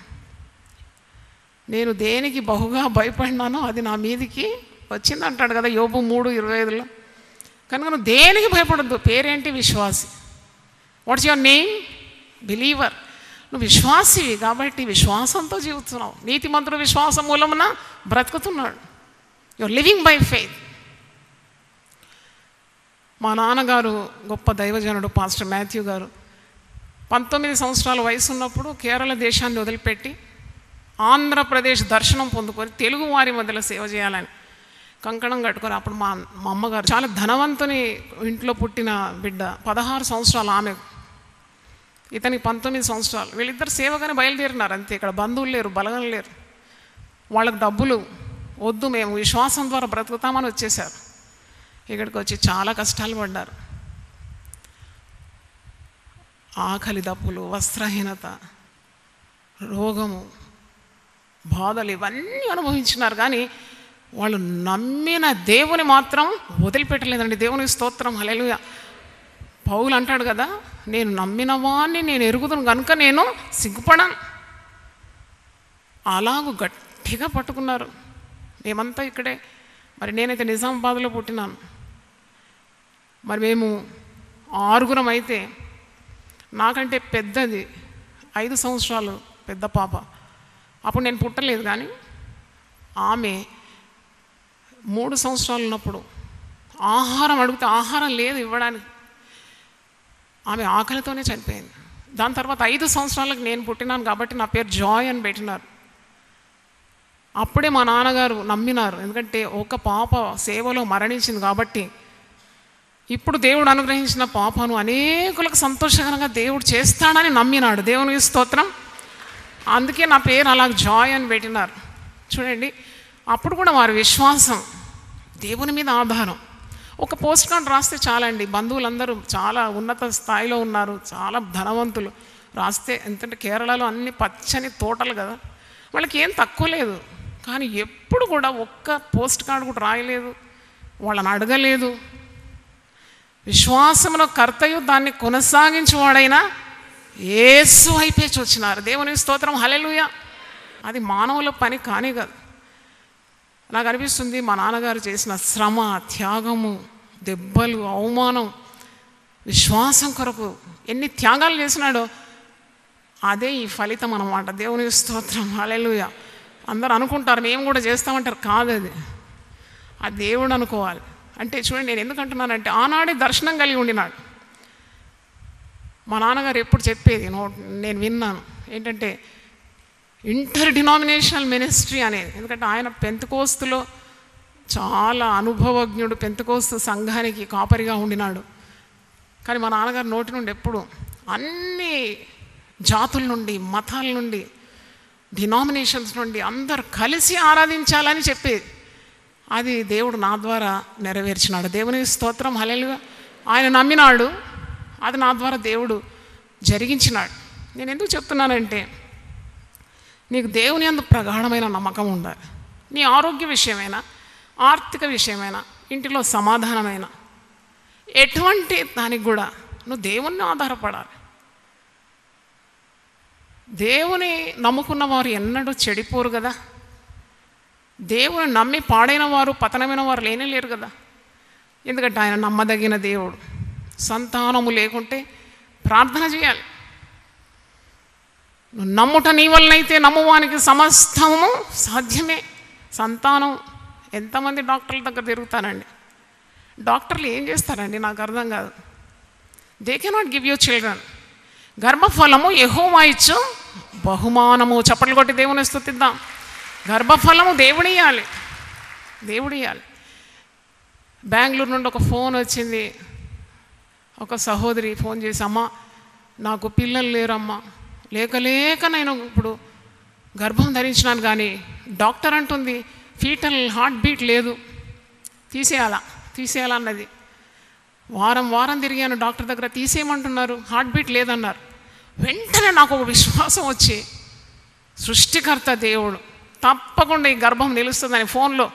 నేను దేనికి బహుగా భయపడినానో అది నా మీదికి వచ్చింది అంటాడు కదా యోబు 3:25లో. కనుక నువ్వు దేనికి భయపడద్దు. పేరేంటి? విశ్వాసి. What's your name? బిలీవర్. నువ్వు విశ్వాసివి కాబట్టి విశ్వాసంతో జీవిస్తున్నావు. నీతిమంతుడు విశ్వాసం మూలమున బ్రతుకుతున్నాడు. Your living by faith. మా నాన్నగారు గొప్ప దైవజనుడు పాస్టర్ మాథ్యూ గారు 19 సంవత్సరాల వయసు ఉన్నప్పుడు కేరళ దేశాన్ని వదిలిపెట్టి ఆంధ్రప్రదేశ్ దర్శనం పొందుకొని తెలుగు వారి మధ్యలో సేవ చేయాలని కంకణం కట్టుకొని, అప్పుడు మా అమ్మగారు చాలా ధనవంతుని ఇంట్లో పుట్టిన బిడ్డ, 16 సంవత్సరాలు ఆమె, ఇతనికి 19 సంవత్సరాలు. వీళ్ళిద్దరు సేవగానే బయలుదేరినారు అంతే. ఇక్కడ బంధువులు లేరు, బలగం లేరు, వాళ్ళకి డబ్బులు వద్దు, మేము విశ్వాసం ద్వారా బ్రతుకుతామని వచ్చేసారు. ఇక్కడికి వచ్చి చాలా కష్టాలు పడ్డారు. ఆకలి దప్పులు, వస్త్రహీనత, రోగము, బాధలు ఇవన్నీ అనుభవించినారు. కానీ వాళ్ళు నమ్మిన దేవుని మాత్రం వదిలిపెట్టలేదండి. దేవునికి స్తోత్రం, హల్లెలూయా. పౌలు అంటాడు కదా, నేను నమ్మిన వాడిని నేను ఎరుగుదును కనుక నేను సిగ్గుపడను. అలాగూ గట్టిగా పట్టుకున్నారు. మేమంతా ఇక్కడే, మరి నేనైతే నిజామాబాద్లో పుట్టినాను. మరి మేము 6 అయితే నాకంటే పెద్దది 5 సంవత్సరాలు పెద్ద పాప, అప్పుడు నేను పుట్టలేదు. కానీ ఆమె 3 సంవత్సరాలు ఉన్నప్పుడు ఆహారం అడిగితే ఆహారం లేదు ఇవ్వడానికి, ఆమె ఆకలితోనే చనిపోయింది. దాని తర్వాత 5 సంవత్సరాలకు నేను పుట్టినాను కాబట్టి నా పేరు జాయ్ అని పెట్టినారు. అప్పుడే మా నాన్నగారు నమ్మినారు, ఎందుకంటే ఒక పాప సేవలో మరణించింది కాబట్టి ఇప్పుడు దేవుడు అనుగ్రహించిన పాపను అనేకులకు సంతోషకరంగా దేవుడు చేస్తాడని నమ్మినాడు. దేవునికి స్తోత్రం. అందుకే నా పేరు అలా జాయ్ అని పెట్టినారు. చూడండి, అప్పుడు కూడా వారి విశ్వాసం దేవుని మీద ఆధారం. ఒక పోస్ట్ కార్డ్ రాస్తే చాలండి, బంధువులందరూ చాలా ఉన్నత స్థాయిలో ఉన్నారు, చాలా ధనవంతులు, రాస్తే ఎందుకంటే కేరళలో అన్ని పచ్చని తోటలు కదా, వాళ్ళకి ఏం తక్కువ లేదు. కానీ ఎప్పుడు కూడా ఒక్క పోస్ట్ కార్డు కూడా రాయలేదు, వాళ్ళని అడగలేదు. విశ్వాసమును కర్తయు దాన్ని కొనసాగించేవాడైనా యేసు వైపే వచ్చినారు. దేవునికి స్తోత్రం, హల్లెలూయా. అది మానవుల పని కానీ కాదు. నాకు అనిపిస్తుంది మా నాన్నగారు చేసిన శ్రమ, త్యాగము, దెబ్బలు, అవమానం, విశ్వాసం కొరకు ఎన్ని త్యాగాలు చేసినాడో అదే ఈ ఫలితం అన్నమాట. దేవునికి స్తోత్రం, హల్లెలూయా. అందరూ అనుకుంటారు మేము కూడా చేస్తామంటారు, కాదు, అది దేవుడు అనుకోవాలి. అంటే చూడండి, నేను ఎందుకు అంటున్నానంటే ఆనాడే దర్శనం కలిగి ఉండినాడు. మా నాన్నగారు ఎప్పుడు చెప్పేది నేను విన్నాను ఏంటంటే ఇంటర్ డినామినేషనల్ మినిస్ట్రీ అనేది. ఎందుకంటే ఆయన పెంతెకోస్తులో చాలా అనుభవజ్ఞుడు, పెంతెకోస్తు సంఘానికి కాపరిగా ఉండినాడు. కానీ మా నాన్నగారు నోటి నుండి ఎప్పుడు అన్ని జాతుల నుండి, మతాల నుండి, డినామినేషన్స్ నుండి అందరు కలిసి ఆరాధించాలని చెప్పేది. అది దేవుడు నా ద్వారా నెరవేర్చినాడు. దేవునికి స్తోత్రం, హల్లెలూయా. ఆయన నమ్మినాడు, అది నా ద్వారా దేవుడు జరిగించినాడు. నేను ఎందుకు చెప్తున్నానంటే నీకు దేవుని యందు ప్రగాఢమైన నమ్మకం ఉండాలి. నీ ఆరోగ్య విషయమైనా, ఆర్థిక విషయమైనా, ఇంటిలో సమాధానమైనా, ఎటువంటి దానికి కూడా నువ్వు దేవుణ్ణి ఆధారపడాలి. దేవుని నమ్ముకున్న వారు ఎన్నడూ చెడిపోరు కదా. దేవుని నమ్మి పాడైన వారు, పతనమైన వారు లేనే లేరు కదా. ఎందుకంటే ఆయన నమ్మదగిన దేవుడు. సంతానము లేకుంటే ప్రార్థన చేయాలి. నువ్వు నమ్ముట నీ వల్లనైతే నమ్మువానికి సమస్తము సాధ్యమే. సంతానం, ఎంతమంది డాక్టర్ల దగ్గర తిరుగుతానండి, డాక్టర్లు ఏం చేస్తారండి నాకు అర్థం కాదు. They cannot give you children. గర్భఫలము యెహోవా ఇచ్చు బహుమానము. చప్పట్లు కొట్టి దేవుని స్తుతిద్దాం. గర్భఫలము దేవుడియాలి, దేవుడియాలి. బెంగళూరు నుండి ఒక ఫోన్ వచ్చింది. ఒక సహోదరి ఫోన్ చేసి, అమ్మ నాకు పిల్లలు లేరమ్మా, లేక నేను ఇప్పుడు గర్భం ధరించినాను, కానీ డాక్టర్ అంటుంది ఫీటల్ హార్ట్ బీట్ లేదు, తీసేయాలన్నది. వారం తిరిగాను డాక్టర్ దగ్గర, తీసేయమంటున్నారు, హార్ట్ బీట్ లేదన్నారు. వెంటనే నాకు ఒక విశ్వాసం వచ్చి సృష్టికర్త దేవుడు తప్పకుండా ఈ గర్భం నిలుస్తుందని ఫోన్లో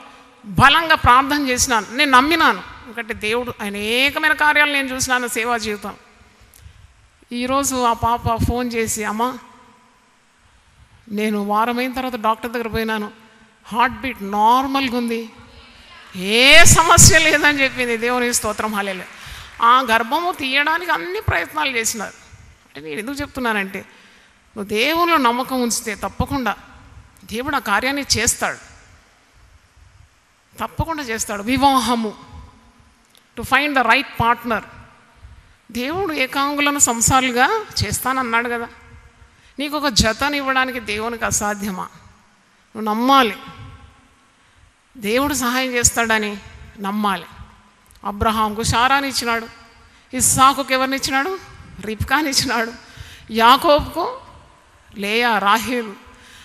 బలంగా ప్రార్థన చేసినాను. నేను నమ్మినాను, ఎందుకంటే దేవుడు అనేకమైన కార్యాలు నేను చూసినాను సేవా జీవితం. ఈరోజు ఆ పాప ఫోన్ చేసి, అమ్మ నేను వారమైన తర్వాత డాక్టర్ దగ్గర పోయినాను, హార్ట్ బీట్ నార్మల్గా ఉంది, ఏ సమస్య లేదని చెప్పింది. దేవుని స్తోత్రం, హల్లెలూయా. ఆ గర్భము తీయడానికి అన్ని ప్రయత్నాలు చేసినారు. అంటే నేను ఎందుకు చెప్తున్నానంటే నువ్వు దేవునిలో నమ్మకం ఉంచితే తప్పకుండా దేవుడు ఆ కార్యాన్ని చేస్తాడు. తప్పకుండా చేస్తాడు. వివాహము, to find the right partner. దేవుడు ఏకాంగులను సంసారులుగా చేస్తానన్నాడు కదా. నీకు ఒక జతని ఇవ్వడానికి దేవునికి అసాధ్యమా? నువ్వు నమ్మాలి, దేవుడు సహాయం చేస్తాడని నమ్మాలి. అబ్రహాంకు శారాని ఇచ్చినాడు, ఇస్సాకుకు ఎవరిని ఇచ్చినాడు? రిబ్కాని ఇచ్చినాడు, యాకోబుకు లేయా, రాహేలు.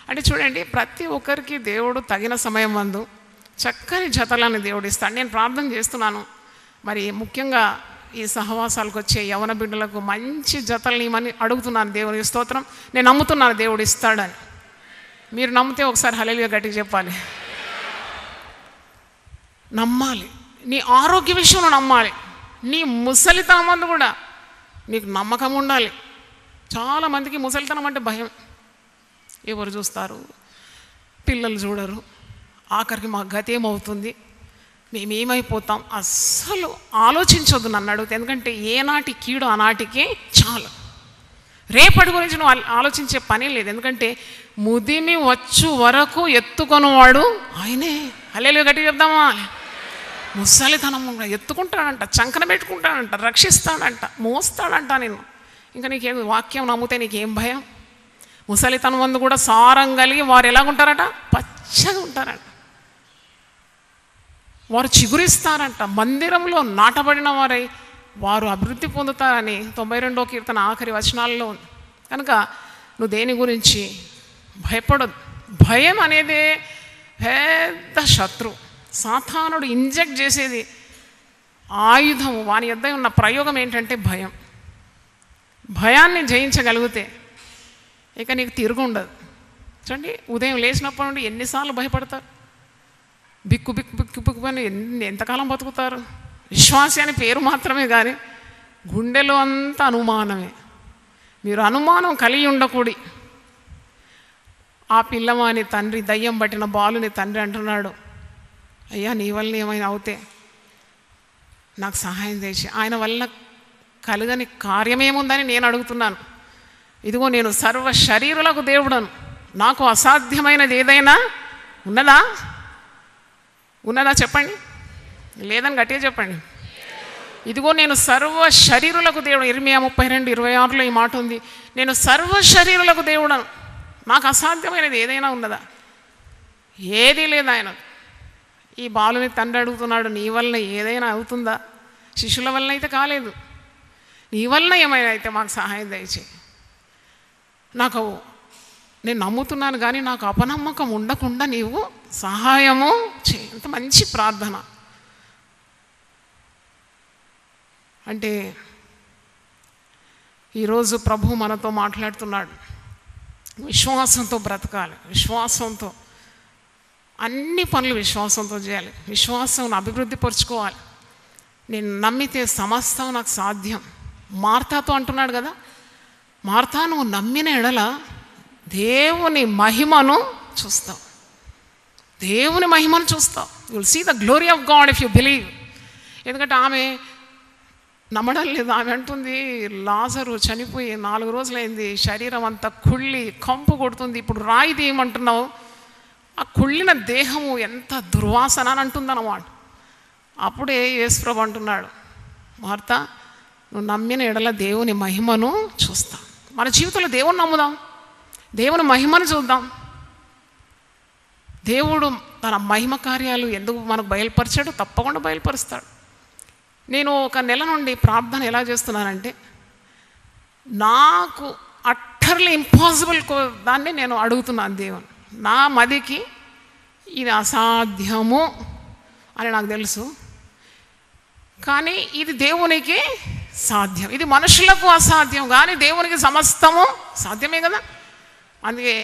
అంటే చూడండి, ప్రతి ఒక్కరికి దేవుడు తగిన సమయం మందు చక్కని జతలను దేవుడు ఇస్తాడు. నేను ప్రార్థన చేస్తున్నాను, మరి ముఖ్యంగా ఈ సహవాసాలకు వచ్చే యవన బిడ్డలకు మంచి జతల్ని ఇవ్వమని అడుగుతున్నాను. దేవునికి స్తోత్రం. నేను నమ్ముతున్నాను దేవుడు ఇస్తాడని. మీరు నమ్మితే ఒకసారి హల్లెలూయా గట్టిగా చెప్పాలి. నమ్మాలి, నీ ఆరోగ్య విషయంలో నమ్మాలి, నీ ముసలితనం మందు కూడా నీకు నమ్మకం ఉండాలి. చాలామందికి ముసలితనం అంటే భయం. ఎవరు చూస్తారు, పిల్లలు చూడరు, ఆఖరికి మా గతి ఏమవుతుంది, మేమేమైపోతాం, అస్సలు ఆలోచించొద్దు నన్ను అడిగితే. ఎందుకంటే ఏనాటి కీడు ఆనాటికి చాలు. రేపటి గురించి నువ్వు ఆలోచించే పని లేదు. ఎందుకంటే ముదిమి వచ్చు వరకు ఎత్తుకొనివాడు ఆయనే. హల్లెలూయా గట్టిగా చెప్దామా? ముసలితనం ఎత్తుకుంటాడంట, చంకన పెట్టుకుంటాడంట, రక్షిస్తాడంట, మోస్తాడంట. నేను ఇంకా నీకేం వాక్యం నమ్మితే నీకేం భయం? ముసలితనం మందు కూడా సారం కలిగి వారు ఎలాగుంటారట? పచ్చగా ఉంటారంట, వారు చిగురిస్తారంట, మందిరంలో నాటబడిన వారై వారు అభివృద్ధి పొందుతారని 92వ కీర్తన ఆఖరి వచనాల్లో ఉంది. కనుక నువ్వు దేని గురించి భయపడదు. భయం అనేది పెద్ద శత్రు. సాతానుడు ఇంజెక్ట్ చేసేది ఆయుధం, వాని యొద్ద ఉన్న ప్రయోగం ఏంటంటే భయం. భయాన్ని జయించగలిగితే ఇక నీకు తిరుగు ఉండదు. చూడండి, ఉదయం లేచినప్పటి నుండి ఎన్నిసార్లు భయపడతారు, బిక్కు బిక్కు బిక్కు బిక్కుని ఎంతకాలం బతుకుతారు? విశ్వాసి అని పేరు మాత్రమే కానీ గుండెలో అంతా అనుమానమే. మీరు అనుమానం కలిగి ఉండకూడి. ఆ పిల్లవాని తండ్రి, దయ్యం పట్టిన బాలుని తండ్రి అంటున్నాడు, అయ్యా నీ వల్ల ఏమైనా అవుతే నాకు సహాయం చేసి. ఆయన వల్ల కలగని కార్యమేముందని నేను అడుగుతున్నాను. ఇదిగో నేను సర్వ శరీరులకు దేవుడను, నాకు అసాధ్యమైనది ఏదైనా ఉన్నదా? ఉన్నదా చెప్పండి. లేదని గట్టిగా చెప్పండి. ఇదిగో నేను సర్వ శరీరులకు దేవుడు. ఇర్మియా 32:26లో ఈ మాట ఉంది, నేను సర్వ శరీరులకు దేవుడను, నాకు అసాధ్యమైనది ఏదైనా ఉన్నదా? ఏదీ లేదు. ఆయన ఈ బాలుని తండ్రి అడుగుతున్నాడు, నీ వలన ఏదైనా అవుతుందా? శిష్యుల వలన అయితే కాలేదు, నీ వలన ఏమైనా అయితే మాకు సహాయం దయచేయి. నేను నమ్ముతున్నాను కానీ నాకు అపనమ్మకం ఉండకుండా నీవు సహాయము చేయి. అంత మంచి ప్రార్థన. అంటే ఈరోజు ప్రభు మనతో మాట్లాడుతున్నాడు, విశ్వాసంతో బ్రతకాలి, విశ్వాసంతో అన్ని పనులు విశ్వాసంతో చేయాలి, విశ్వాసం అభివృద్ధి పరుచుకోవాలి. నేను నమ్మితే సమస్తం నాకు సాధ్యం. మార్తాతో అంటున్నాడు కదా, మార్తా నువ్వు నమ్మిన ఎడల దేవుని మహిమను చూస్తావు, దేవుని మహిమను చూస్తావు. You will see the glory of God if you believe. ఎందుకంటే ఆమె నమ్మడం లేదు. ఆమె అంటుంది, లాజరు చనిపోయి 4 రోజులైంది, శరీరం అంతా కుళ్ళి కంపు కొడుతుంది, ఇప్పుడు రాయి తీయమంటున్నావు, ఆ కుళ్ళిన దేహము ఎంత దుర్వాసన అని అంటుందన్నమాట. అప్పుడే యేసుప్రభు అంటున్నాడు, మార్తా నువ్వు నమ్మిన ఎడల దేవుని మహిమను చూస్తావు. మన జీవితంలో దేవుని నమ్ముదాం, దేవుని మహిమను చూద్దాం. దేవుడు తన మహిమ కార్యాలు ఎందుకు మనకు బయలుపరిచాడు? తప్పకుండా బయలుపరుస్తాడు. నేను 1 నెల నుండి ప్రార్థన ఎలా చేస్తున్నానంటే, నాకు అట్టర్లీ ఇంపాసిబుల్ దాన్ని నేను అడుగుతున్నాను దేవుని. నా మదికి ఇది అసాధ్యము అని నాకు తెలుసు, కానీ ఇది దేవునికి సాధ్యం. ఇది మనుషులకు అసాధ్యం కానీ దేవునికి సమస్తము సాధ్యమే కదా. అందుకే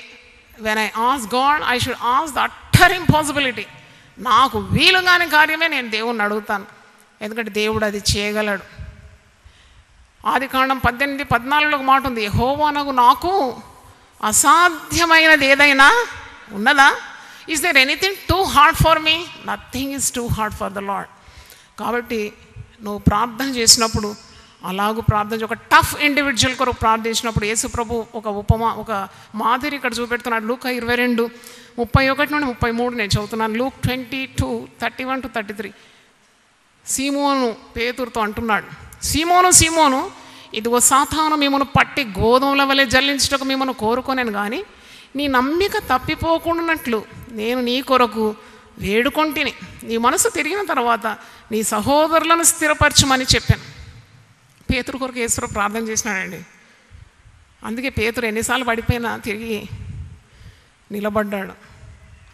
when I ask God I should ask the utter impossibility. నాకు వీలు కాని కార్యమే నేను దేవుణ్ణి అడుగుతాను, ఎందుకంటే దేవుడు అది చేయగలడు. ఆదికాండం 18:14లో మాట ఉంది, యెహోవానగు నాకు అసాధ్యమైనది ఏదైనా ఉన్నదా? Is there anything too hard for me? Nothing is too hard for the lord. కాబట్టి నువ్వు ప్రార్థన చేసినప్పుడు అలాగూ ప్రార్థించి ఒక టఫ్ ఇండివిజువల్ కొరకు ప్రార్థించినప్పుడు యేసు ప్రభు ఒక మాదిరి ఇక్కడ చూపెడుతున్నాడు. లూకా 22:31-33 నేను చదువుతున్నాను. లూక్ 22:31-33. సీమోను పేతురుతో అంటున్నాడు, సీమోను సీమోను, ఇదిగో సాతాను మిమ్మను పట్టి గోధుమల వలె జల్లించుటకు మిమ్మను కోరుకొనెను, కానీ నీ నమ్మిక తప్పిపోకుండానట్లు నేను నీ కొరకు వేడుకొంటిని. నీ మనసు తిరిగిన తర్వాత నీ సహోదరులను స్థిరపరచమని చెప్పాను. పేతురు కొరకు యేసు ప్రార్థన చేసినాడండి. అందుకే పేతురు ఎన్నిసార్లు పడిపోయినా తిరిగి నిలబడ్డాడు.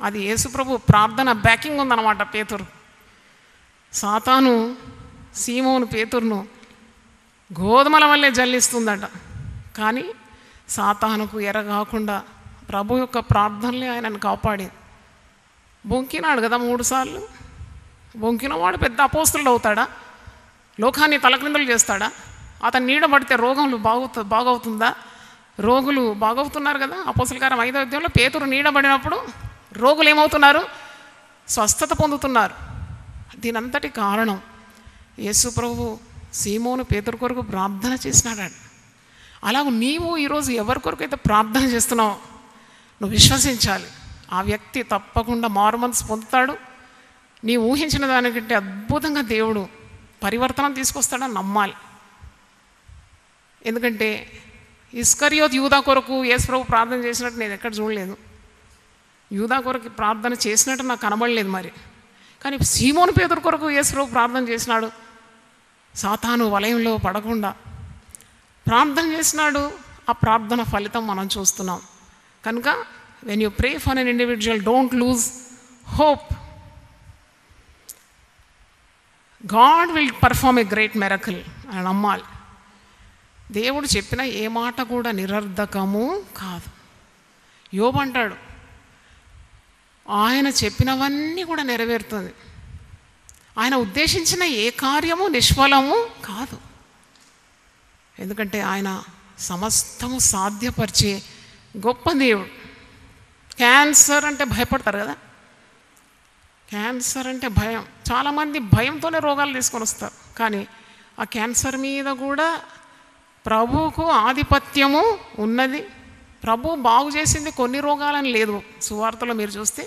అది యేసుప్రభు ప్రార్థన బ్యాకింగ్ ఉందన్నమాట. పేతురు సాతాను సీమోను పేతురును గోధుమల వల్లే జల్లిస్తుందట, కానీ సాతానుకు ఎరగాకుండా ప్రభు యొక్క ప్రార్థనలే ఆయనను కాపాడింది. బొంకినాడు కదా 3 సార్లు. బొంకినవాడు పెద్ద అపోస్తలుడు అవుతాడా? లోకాన్ని తలక్రిందులు చేస్తాడా? అతను నీడబడితే రోగములు బాగవుతుందా? రోగులు బాగవుతున్నారు కదా. అపోస్తలుల కార్యం 5వ అధ్యాయంలో పేతురు నీడబడినప్పుడు రోగులు ఏమవుతున్నారు? స్వస్థత పొందుతున్నారు. దీనంతటి కారణం యేసు ప్రభు సీమోను పేతురు కొరకు ప్రార్థన చేసినాడు. అలాగూ నీవు ఈరోజు ఎవరి కొరకు అయితే ప్రార్థన చేస్తున్నావో నువ్వు విశ్వసించాలి, ఆ వ్యక్తి తప్పకుండా మారుమనసు పొందుతాడు. నీ ఊహించిన దానికంటే అద్భుతంగా దేవుడు పరివర్తనం తీసుకొస్తాడని నమ్మాలి. ఎందుకంటే ఇస్కరియోతు యూదా కొరకు యేసు ప్రభు ప్రార్థన చేసినట్టు నేను ఎక్కడ చూడలేదు. యూదా కొరకు ప్రార్థన చేసినట్టు నాకు కనబడలేదు మరి. కానీ సీమోను పేతురు కొరకు యేసు ప్రభు ప్రార్థన చేసినాడు. సాతాను వలయంలో పడకుండా ప్రార్థన చేసినాడు. ఆ ప్రార్థన ఫలితం మనం చూస్తున్నాం. కనుక when you pray for an individual, don't lose hope. God will perform a great miracle అని నమ్మాలి. దేవుడు చెప్పిన ఏ మాట కూడా నిరర్ధకము కాదు. యోబు అంటాడు, ఆయన చెప్పినవన్నీ కూడా నెరవేరుతుంది. ఆయన ఉద్దేశించిన ఏ కార్యము నిష్ఫలము కాదు. ఎందుకంటే ఆయన సమస్తము సాధ్యపరిచే గొప్ప దేవుడు. క్యాన్సర్ అంటే భయపడతారు కదా. క్యాన్సర్ అంటే భయం. చాలామంది భయంతోనే రోగాలు తీసుకొని వస్తారు. కానీ ఆ క్యాన్సర్ మీద కూడా ప్రభువుకు ఆధిపత్యము ఉన్నది. ప్రభు బాగు చేసింది కొన్ని రోగాలని లేదు. సువార్తలో మీరు చూస్తే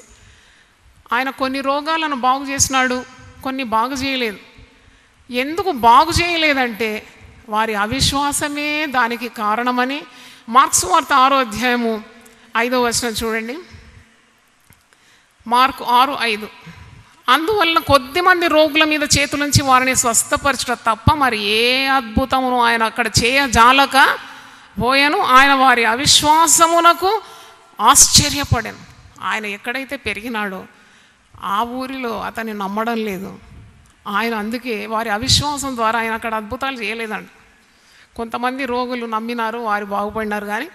ఆయన కొన్ని రోగాలను బాగు చేసినాడు, కొన్ని బాగు చేయలేదు. ఎందుకు బాగు చేయలేదంటే వారి అవిశ్వాసమే దానికి కారణమని మార్క్స్ వార్త 6వ అధ్యాయము 5వ వచనం చూడండి. మార్కు 6:5. అందువలన కొద్దిమంది రోగుల మీద చేతులుంచి వారిని స్వస్థపరచడం తప్ప మరి ఏ అద్భుతమును ఆయన అక్కడ చేయజాలక పోయాను. ఆయన వారి అవిశ్వాసమునకు ఆశ్చర్యపడాను. ఆయన ఎక్కడైతే పెరిగినాడో ఆ ఊరిలో అతన్ని నమ్మడం లేదు ఆయన. అందుకే వారి అవిశ్వాసం ద్వారా ఆయన అక్కడ అద్భుతాలు చేయలేదండి. కొంతమంది రోగులు నమ్మినారు, వారు బాగుపడినారు, కానీ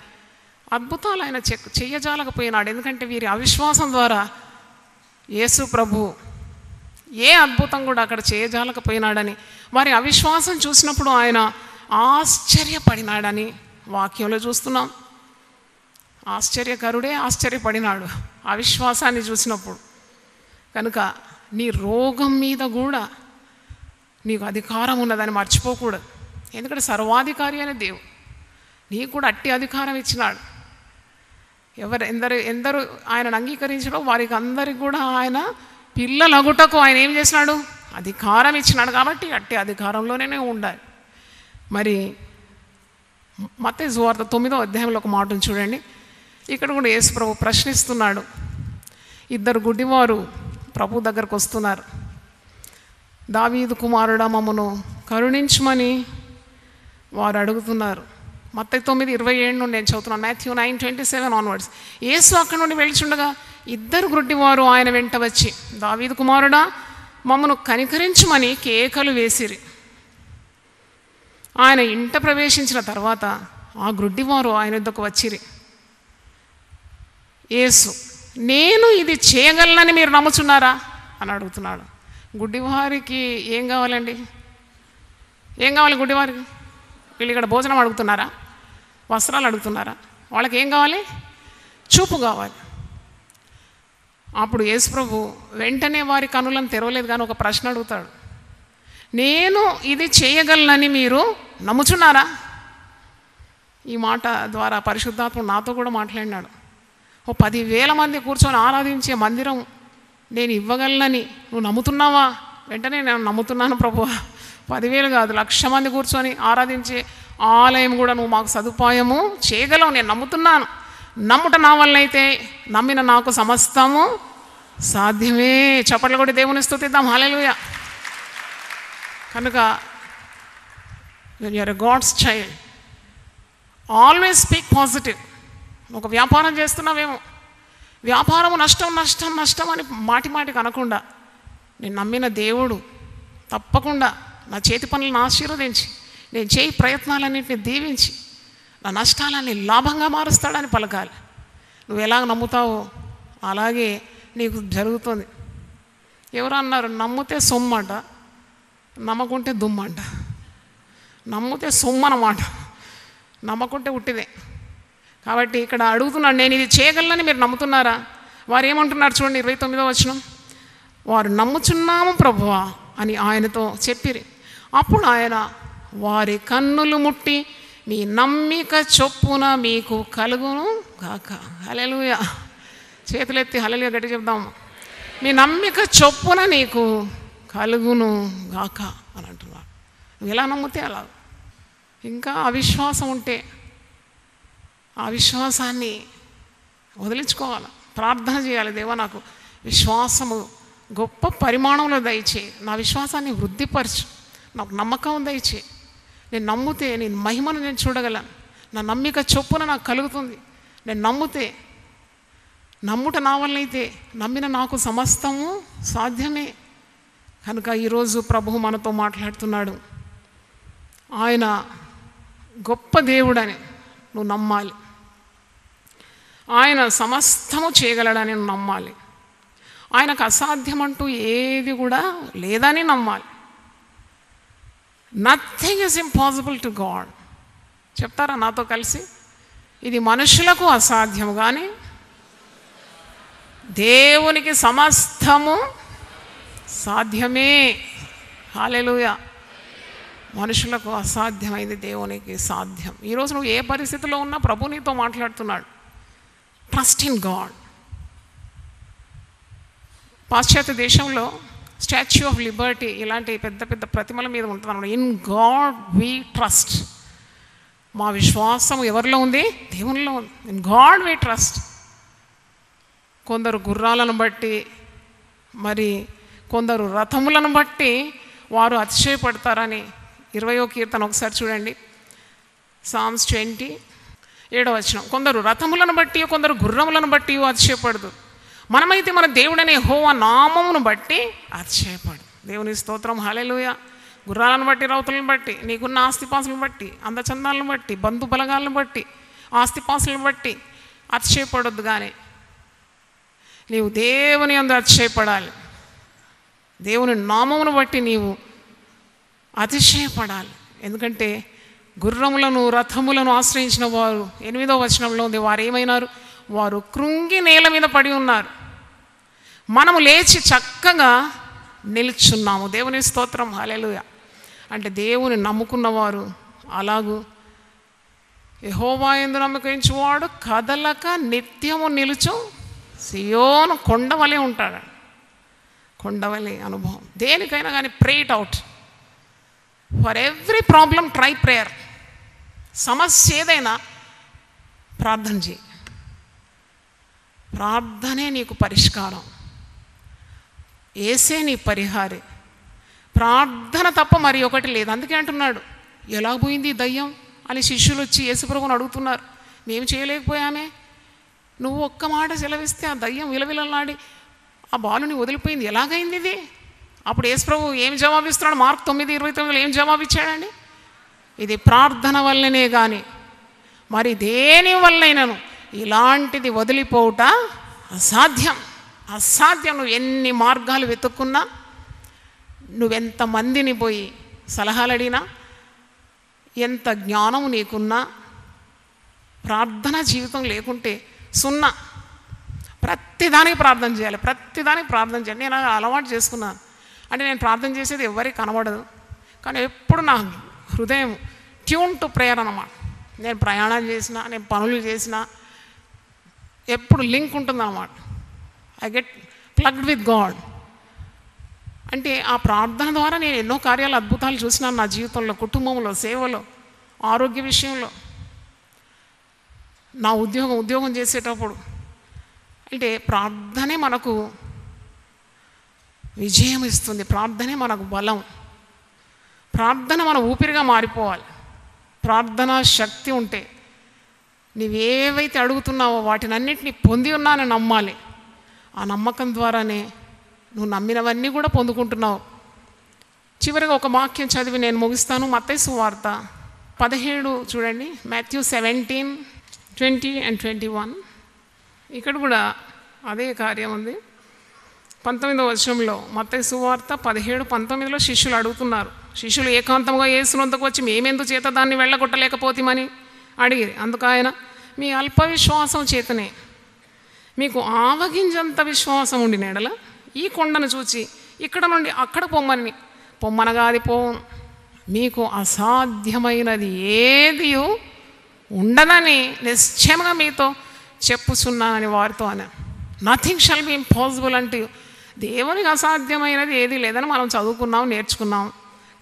అద్భుతాలు ఆయన చెయ్యజాలకపోయినాడు. ఎందుకంటే వీరి అవిశ్వాసం ద్వారా యేసు ప్రభు ఏ అద్భుతం కూడా అక్కడ చేయజాలకపోయినాడని, వారి అవిశ్వాసం చూసినప్పుడు ఆయన ఆశ్చర్యపడినాడని వాక్యంలో చూస్తున్నాం. ఆశ్చర్యకరుడే ఆశ్చర్యపడినాడు అవిశ్వాసాన్ని చూసినప్పుడు. కనుక నీ రోగం మీద కూడా నీకు అధికారం ఉన్నదని మర్చిపోకూడదు. ఎందుకంటే సర్వాధికారి అనే దేవుడు నీకు కూడా అట్టి అధికారం ఇచ్చినాడు. ఎందరు ఆయనను అంగీకరించడో వారికి అందరికి కూడా ఆయన పిల్లలగుటకు ఆయన ఏం చేసినాడు? అధికారం ఇచ్చినాడు. కాబట్టి అట్టి అధికారంలోనే ఉండాలి. మరి మత్తయి సువార్త 9వ అధ్యాయంలో ఒక మాటను చూడండి. ఇక్కడ కూడా యేసు ప్రభు ప్రశ్నిస్తున్నాడు. 2 గుడ్డివారు ప్రభు దగ్గరకు వస్తున్నారు. దావీదు కుమారుడా మమ్మను కరుణించమని వారు అడుగుతున్నారు. మత్తయి 9:27 నుండి నేను చదువుతున్నాను. Matthew 9:27 onwards. యేసు అక్కడి నుండి వెళ్తుండగా 2 గుడ్డివారు ఆయన వెంట వచ్చి, దావీదు కుమారుడా మమ్మను కనికరించమని కేకలు వేసిరి. ఆయన ఇంట ప్రవేశించిన తర్వాత ఆ గుడ్డివారు ఆయన వద్దకు వచ్చిరి. యేసు, నేను ఇది చేయగలనని మీరు నమ్ముచున్నారా అని అడుగుతున్నాడు. గుడ్డివారికి ఏం కావాలండి? ఏం కావాలి గుడ్డివారికి? వీళ్ళు ఇక్కడ భోజనం అడుగుతున్నారా? వస్త్రాలు అడుగుతున్నారా? వాళ్ళకి ఏం కావాలి? చూపు కావాలి. అప్పుడు యేసు ప్రభు వెంటనే వారి కనులను తెరవలేదు, కానీ ఒక ప్రశ్న అడుగుతాడు. నేను ఇది చేయగలనని మీరు నమ్ముచున్నారా? ఈ మాట ద్వారా పరిశుద్ధాత్మ నాతో కూడా మాట్లాడినాడు. 10,000 మంది కూర్చొని ఆరాధించే మందిరం నేను ఇవ్వగలనని నువ్వు నమ్ముతున్నావా? వెంటనే నేను నమ్ముతున్నాను ప్రభువా. 10,000 కాదు, 1,00,000 మంది కూర్చొని ఆరాధించే ఆలయం కూడా నువ్వు మాకు సదుపాయము చేయగలవు, నేను నమ్ముతున్నాను. నమ్ముట నా వల్ల అయితే నమ్మిన నాకు సమస్తము సాధ్యమే. చప్పట్లు కూడా దేవుని స్తుతిద్దాం. హల్లెలూయా. కనుక when you are a God's child, always speak positive. ఒక వ్యాపారం చేస్తున్నావేమో, వ్యాపారము నష్టం నష్టం నష్టం అని మాటి మాటికి అనకుండా, నేను నమ్మిన దేవుడు తప్పకుండా నా చేతి పనులను ఆశీర్వదించి, నేను చేయి ప్రయత్నాలన్నింటినీ దీవించి, నా నష్టాలన్నీ లాభంగా మారుస్తాడని పలకాలి. నువ్వు ఎలాగ నమ్ముతావో అలాగే నీకు జరుగుతుంది. ఎవరు అన్నారు, నమ్మితే సొమ్మంట, నమ్మకుంటే దుమ్మంట. నమ్మితే సొమ్ము అన్నమాట, నమ్మకుంటే ఉట్టిదే. కాబట్టి ఇక్కడ అడుగుతున్నాడు, నేను ఇది చేయగలనని మీరు నమ్ముతున్నారా? వారు ఏమంటున్నారు చూడండి, 29వ వచనం. వారు నమ్ముచున్నాము ప్రభువా అని ఆయనతో చెప్పిరి. అప్పుడు ఆయన వారి కన్నులు ముట్టి, మీ నమ్మిక చొప్పున మీకు కలుగును గాక. హల్లెలూయా. చేతులెత్తి హల్లెలూయా గట్టి చెప్దాము. మీ నమ్మిక చొప్పున నీకు కలుగును గాక అని అంటున్నాడు. నువ్వు ఎలా నమ్మితే అలా. ఇంకా అవిశ్వాసం ఉంటే ఆ విశ్వాసాన్ని వదిలించుకోవాలి, ప్రార్థన చేయాలి. దేవా, నాకు విశ్వాసము గొప్ప పరిమాణంలో దయచేయి, నా విశ్వాసాన్ని వృద్ధిపరచు, నాకు నమ్మకం దయచేయి. నేను నమ్మితే నేను మహిమను నేను చూడగలను, నా నమ్మిక చొప్పున నాకు కలుగుతుంది. నేను నమ్మితే, నమ్ముట నా వల్ల అయితే నమ్మిన నాకు సమస్తము సాధ్యమే. కనుక ఈరోజు ప్రభువు మనతో మాట్లాడుతున్నాడు. ఆయన గొప్ప దేవుడని నువ్వు నమ్మాలి, ఆయన సమస్తము చేయగలడని నువ్వు నమ్మాలి, ఆయనకు అసాధ్యమంటూ ఏది కూడా లేదని నమ్మాలి. Nothing is impossible to God. చెప్తారా నాతో కలిసి? ఇది మనుషులకు అసాధ్యం, కానీ దేవునికి సమస్తము సాధ్యమే. హల్లెలూయా. మనుషులకు అసాధ్యమైంది దేవునికి సాధ్యం. ఈరోజు నువ్వు ఏ పరిస్థితిలో ఉన్నా ప్రభు నీతో మాట్లాడుతున్నాడు. Trust in God. పాశ్చాత్య దేశంలో స్టాచ్యూ ఆఫ్ లిబర్టీ ఇలాంటి పెద్ద పెద్ద ప్రతిమల మీద ఉంటుంది అన్నమాట. In God we trust. మా విశ్వాసం ఎవరిలో ఉంది? దేవునిలో ఉంది. In God we trust. కొందరు గుర్రాలను బట్టి, మరి కొందరు రథములను బట్టి వారు అతిశయపడతారని 20వ కీర్తన ఒకసారి చూడండి. సామ్స్ 20:7 వచనం. కొందరు రథములను బట్టి, కొందరు గుర్రములను బట్టి అతిశయపడదు. మనమైతే మన దేవుడనే యెహోవా నామమును బట్టి అతిశయపడు. దేవుని స్తోత్రం. హల్లెలూయా. గుర్రాలను బట్టి, రౌతులను బట్టి, నీకున్న ఆస్తిపాసులను బట్టి, అందచందాలను బట్టి, బంధు బలగాలను బట్టి, ఆస్తిపాసులను బట్టి అతిశయపడొద్దు. కానీ నీవు దేవుని యందు అతిశయపడాలి. దేవుని నామమును బట్టి నీవు అతిశయపడాలి. ఎందుకంటే గుర్రములను, రథములను ఆశ్రయించిన వారు 8వ వచనంలో ఉంది, వారు ఏమైనారు? వారు కృంగి నేల మీద పడి ఉన్నారు. మనము లేచి చక్కగా నిల్చున్నాము. దేవుని స్తోత్రం. హల్లెలూయా. అంటే దేవుని నమ్ముకున్నవారు అలాగూ యెహోవా యందు నమ్మకించువాడు కదలక నిత్యము నిలుచు సియోను కొండవలే ఉంటాడు. కొండవలే అనుభవం. దేనికైనా కానీ ప్రే it out. For every problem try prayer. సమస్య ఏదైనా ప్రార్థన చేయి. ప్రార్థనే నీకు పరిష్కారం, ఏసే నీ పరిహారి. ప్రార్థన తప్ప మరి ఒకటి లేదు. అందుకే అంటున్నాడు, ఎలా పోయింది దయ్యం అని శిష్యులు వచ్చి యేసుప్రభువుని అడుగుతున్నారు. మేము చేయలేకపోయామే, నువ్వు ఒక్క మాట సెలవిస్తే ఆ దయ్యం విలవిలలాడి ఆ బాలుని వదిలిపోయింది, ఎలాగైంది ఇది? అప్పుడు యేసుప్రభువు ఏం జవాబిస్తున్నాడు? మార్కు 9:29 ఏం జవాబు ఇచ్చాడండి? ఇది ప్రార్థన వల్లనే కానీ మరి దేని వల్లైనను ఇలాంటిది వదిలిపోవుట అసాధ్యం. అసాధ్యం. నువ్వు ఎన్ని మార్గాలు వెతుక్కున్నా, నువ్వెంతమందిని పోయి సలహాలు అడిగినా, ఎంత జ్ఞానం నీకున్నా, ప్రార్థన జీవితం లేకుంటే సున్నా. ప్రతిదానికి ప్రార్థన చేయాలి, ప్రతిదానికి ప్రార్థన చేయాలి. నేను అలవాటు చేసుకున్నాను. అంటే నేను ప్రార్థన చేసేది ఎవరికి కనబడదు, కానీ ఎప్పుడు నా హృదయం ట్యూన్ టు ప్రేయర్ అన్నమాట. నేను ప్రయాణం చేసినా, నేను పనులు చేసినా ఎప్పుడు లింక్ ఉంటుందన్నమాట. I get plugged with God. అంటే ఆ ప్రార్థన ద్వారా నేను ఎన్నో కార్యాలు, అద్భుతాలు చూసినాను నా జీవితంలో, కుటుంబంలో, సేవలో, ఆరోగ్య విషయంలో, నా ఉద్యోగం చేసేటప్పుడు. అంటే ప్రార్థనే మనకు విజయం ఇస్తుంది, ప్రార్థనే మనకు బలం. ప్రార్థన మన ఊపిరిగా మారిపోవాలి. ప్రార్థనా శక్తి ఉంటే నీవేవైతే అడుగుతున్నావో వాటినన్నిటినీ పొంది ఉన్నానని నమ్మాలి. ఆ నమ్మకం ద్వారానే నువ్వు నమ్మినవన్నీ కూడా పొందుకుంటున్నావు. చివరిగా ఒక వాక్యం చదివి నేను ముగిస్తాను. మత్తయి సువార్త 17 చూడండి, మాథ్యూ 17:20 and 21. ఇక్కడ కూడా అదే కార్యం ఉంది. 19వ వచనంలో మత్తయి సువార్త 17:19 శిష్యులు అడుగుతున్నారు. శిష్యులు ఏకాంతంగా యేసునందుకు వచ్చి మేమెందుకు చేత దాన్ని వెళ్ళగొట్టలేకపోతామని అడిగిరి. అందుకు ఆయన, మీ అల్ప విశ్వాసం చేతనే మీకు ఆవగింజంత విశ్వాసం ఉండిన ఎడల ఈ కొండను చూచి ఇక్కడ నుండి అక్కడ పొమ్మనగా అది పోవును. మీకు అసాధ్యమైనది ఏది ఉండదని నిశ్చయంగా మీతో చెప్పుచున్నానని వారితో అన్నాను. నథింగ్ షల్ బి ఇంపాసిబుల్ అంటే దేవునికి అసాధ్యమైనది ఏది లేదని మనం చదువుకున్నాం, నేర్చుకున్నాం,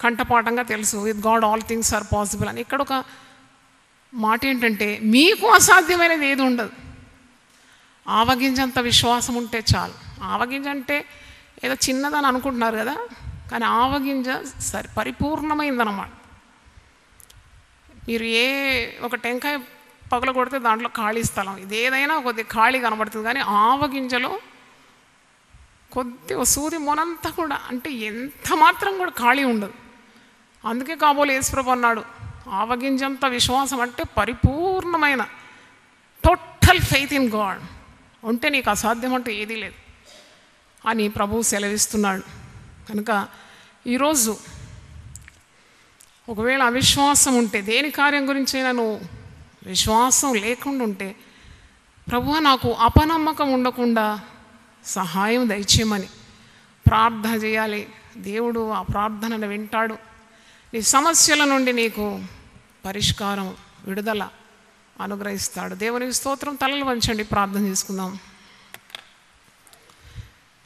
కంఠపాఠంగా తెలుసు. With God all things are possible అని. ఇక్కడ ఒక మాట ఏంటంటే మీకు అసాధ్యమైనది ఏది ఉండదు. ఆవగింజంత విశ్వాసం ఉంటే చాలు. ఆవగింజ అంటే ఏదో చిన్నదని అనుకుంటున్నారు కదా, కానీ ఆవగింజ పరిపూర్ణమైందన్నమాట. మీరు ఒక టెంకాయ పగల కొడితే దాంట్లో ఖాళీ స్థలం, ఇది ఏదైనా కొద్దిగా ఖాళీ కనబడుతుంది. కానీ ఆవగింజలో కొద్దిగా సూది మొనంతా కూడా, అంటే ఎంత మాత్రం కూడా ఖాళీ ఉండదు. అందుకే కాబోలు యేసుప్రభు అన్నాడు, ఆవగింజంత విశ్వాసం అంటే పరిపూర్ణమైన టోటల్ ఫెయిత్ ఇన్ గాడ్ ఉంటే నీకు అసాధ్యం అంటూ ఏదీ లేదు అని ప్రభువు సెలవిస్తున్నాడు. కనుక ఈరోజు ఒకవేళ అవిశ్వాసం ఉంటే, దేని కార్యం గురించైనా నువ్వు విశ్వాసం లేకుండా ఉంటే, ప్రభువా నాకు అపనమ్మకం ఉండకుండా సహాయం దయచేయమని ప్రార్థన చేయాలి. దేవుడు ఆ ప్రార్థనను వింటాడు. నీ సమస్యల నుండి నీకు పరిష్కారం, విడుదల అనుగ్రహిస్తాడు. దేవునికి స్తోత్రం. తలలు వంచండి, ప్రార్థన చేసుకుందాం.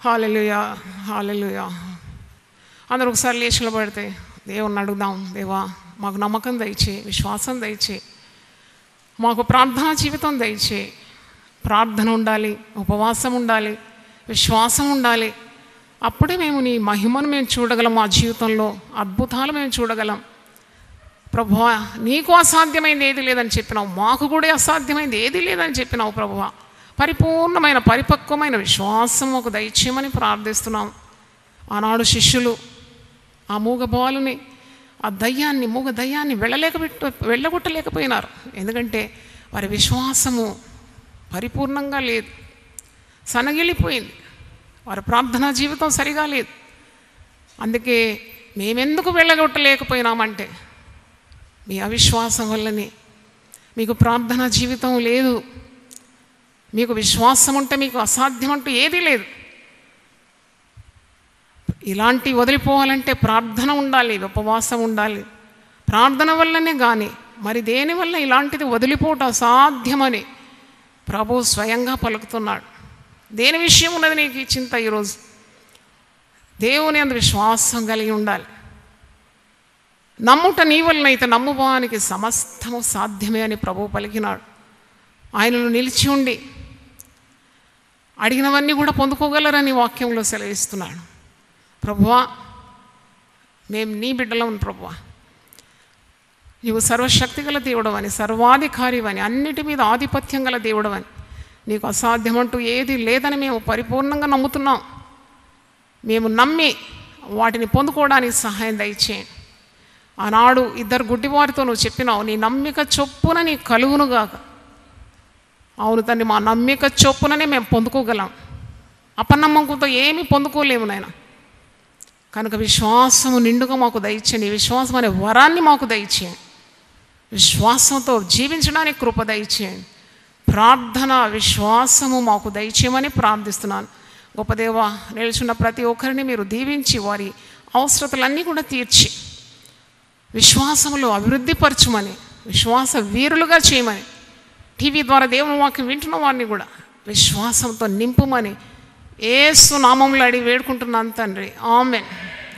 హల్లెలూయా, హల్లెలూయా. అందరూ ఒకసారి లేచి నిలబడితే దేవుణ్ణి అడుగుదాం. దేవా, మాకు నమ్మకం దయచే, విశ్వాసం దయచే, మాకు ప్రార్థనా జీవితం దయచే. ప్రార్థన ఉండాలి, ఉపవాసం ఉండాలి, విశ్వాసం ఉండాలి. అప్పుడే మేము నీ మహిమను మేము చూడగలం. మా జీవితంలో అద్భుతాలు మేము చూడగలం. ప్రభువా, నీకు అసాధ్యమైంది ఏది లేదని చెప్పినావు, మాకు కూడా అసాధ్యమైంది ఏది లేదని చెప్పినావు. ప్రభువా, పరిపూర్ణమైన పరిపక్వమైన విశ్వాసం ఒక దయచేయమని ప్రార్థిస్తున్నాం. ఆనాడు శిష్యులు ఆ మూగబాలుని, ఆ మూగ దయ్యాన్ని వెళ్ళగొట్టలేకపోయినారు. ఎందుకంటే వారి విశ్వాసము పరిపూర్ణంగా లేదు, సనగిలిపోయింది. వారి ప్రార్థనా జీవితం సరిగా లేదు. అందుకే మేమెందుకు వెళ్ళగొట్టలేకపోయినామంటే మీ అవిశ్వాసం వల్లనే. మీకు ప్రార్థనా జీవితం లేదు, మీకు విశ్వాసం ఉంటే మీకు అసాధ్యం అంటూ ఏదీ లేదు. ఇలాంటి వదిలిపోవాలంటే ప్రార్థన ఉండాలి, ఉపవాసం ఉండాలి. ప్రార్థన వల్లనే కానీ మరి దేనివల్ల ఇలాంటిది వదిలిపోవటం అసాధ్యమని ప్రభు స్వయంగా పలుకుతున్నాడు. దేని విషయం ఉన్నది నీకు ఈ చింత ఈరోజు? దేవుని అందు విశ్వాసం కలిగి ఉండాలి. నమ్ముట నీ వలనైతే నమ్మువానికి సమస్తము సాధ్యమే అని ప్రభువు పలికినాడు. ఆయనను నిలిచి ఉండి అడిగినవన్నీ కూడా పొందుకోగలరని వాక్యంలో సెలవిస్తున్నాడు. ప్రభువా, మేము నీ బిడ్డలం. ప్రభువా, నీవు సర్వశక్తి గల దేవుడవని, సర్వాధికారివని, అన్నిటి మీద ఆధిపత్యం గల దేవుడవని, నీకు అసాధ్యమంటూ ఏది లేదని మేము పరిపూర్ణంగా నమ్ముతున్నాం. మేము నమ్మి వాటిని పొందుకోవడానికి సహాయం దయచేయండి. ఆనాడు 2 గుడ్డివారితో నువ్వు చెప్పినావు, నీ నమ్మిక చొప్పున నీ కలుగునుగాక. అవును తండ్రి, మా నమ్మిక చొప్పుననే మేము పొందుకోగలం. అపనమ్మకంతో ఏమీ పొందుకోలేము నాయన. కనుక విశ్వాసము నిండుగా మాకు దయచేయండి. విశ్వాసం అనే వరాన్ని మాకు దయచేయండి. విశ్వాసంతో జీవించడానికి కృప దయచేయండి. ప్రార్థన విశ్వాసము మాకు దయచేయమని ప్రార్థిస్తున్నాను. గొప్ప దేవా, నిలుచున్న ప్రతి ఒక్కరిని మీరు దీవించి వారి అవసరతలన్నీ కూడా తీర్చి విశ్వాసంలో అభివృద్ధి పరచమని, విశ్వాస వీరులుగా చేయమని, టీవీ ద్వారా దేవుని వాక్యం వింటున్న వారిని కూడా విశ్వాసంతో నింపుమని యేసు నామములో అడిగి వేడుకుంటున్నాను తండ్రి, ఆమేన్.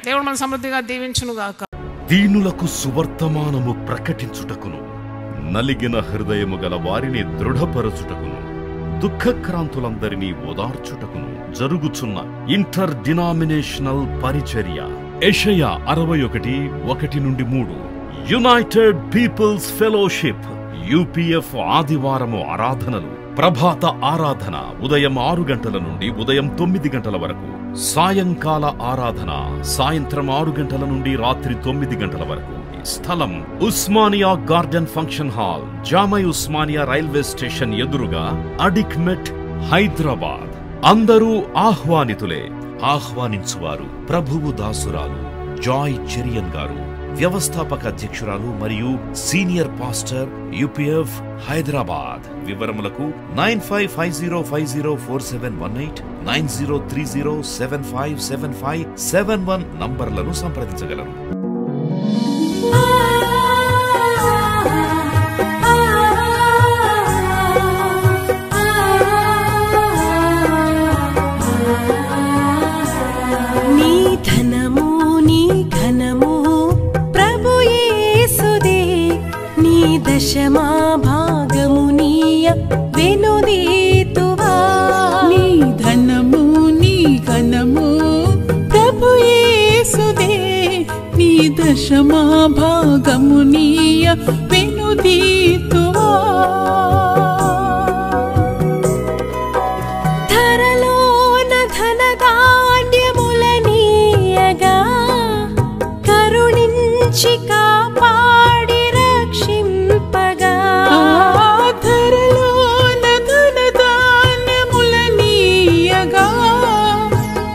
దేవుడు మన సమృద్ధిగా దీవించునుగాక. దీనులకు సువర్తమానము ప్రకటించుటకును, నలిగిన హృదయము గల వారిని దృఢపరచుటకును, దుఃఖక్రాంతులందరినీ ఓదార్చుటకును జరుగుచున్న ఇంటర్ డినామినేషనల్ పరిచర్య. యెషయా 61:1-3. యునైటెడ్ పీపుల్స్ ఫెలోషిప్ యూపీఎఫ్ ఆదివారము ఆరాధనలు. ప్రభాత ఆరాధన ఉదయం 6 గంటల నుండి ఉదయం 9 గంటల వరకు. సాయంకాల ఆరాధన సాయంత్రం 6 గంటల నుండి రాత్రి 9 గంటల వరకు. స్థలం Osmania garden function hall, జామై Osmania railway station ఎదురుగా, అడిక్మెట్, హైదరాబాద్. అందరూ ఆహ్వానితులే. ఆహ్వానించువారు ప్రభువు దాసురాలు జాయ్ చెరియన్ గారు, వ్యవస్థాపక అధ్యక్షురాలు మరియు సీనియర్ పాస్టర్ యూపీఎఫ్ హైదరాబాద్. వివరములకు 9550504718, 9030757571 నంబర్లను సంప్రదించగలరు. దశమా భాగమునీయ వెనుదీతువా. నీ ధనము నీ ఘనము ప్రభు యేసుదే, నీ దశమా భాగమునీయ వెనుదీతువా. ధరలోన ధనధాన్యములనీయగా కరుణించి కాపాడి రక్షింపగా. ధరలోన ధనధాన్యములనీయగా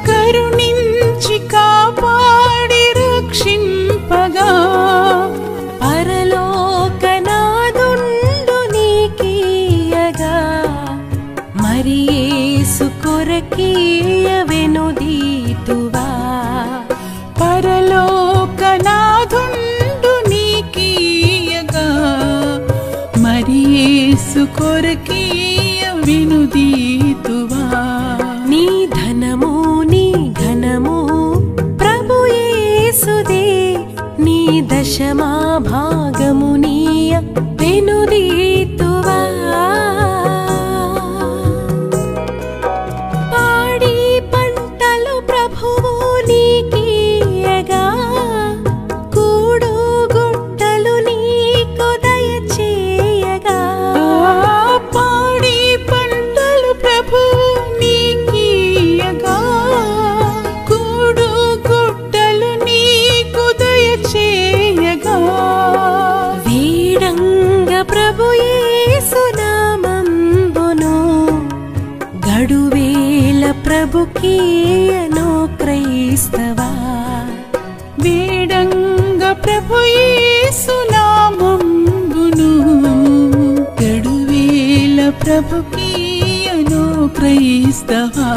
కరుణించి కాపాడి రక్షింపగా. పరలోకనాదుండు నీకీయగా మరి యేసు కొరకీయ వెనుదీతువా. పరలోకనాథుండు నీకీయగా మరి యేసు కొరకీయ వెనుదీతువా. నీ ధనము నీ ఘనము ప్రభు యేసుదే, నీ దశమా భాగమునీయ వెనుదీతువా. పాడి పంటలు ప్రభువు నీకీయగా కూడు గుట్టలు నీకు దయచేయగా. పాడి పంటలు ప్రభువు నీకీయగా కూడు గుట్టలు నీకు దయచేయగా. వీడంగ ప్రభు యేసు నామంబును గడువేల ప్రభుకీయను క్రైస్తవా. వేడంగ ప్రభు యేసు నామంబును గడువేల ప్రభుకీయను క్రైస్తవా.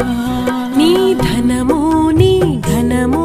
నీ ధనము నీ ఘనము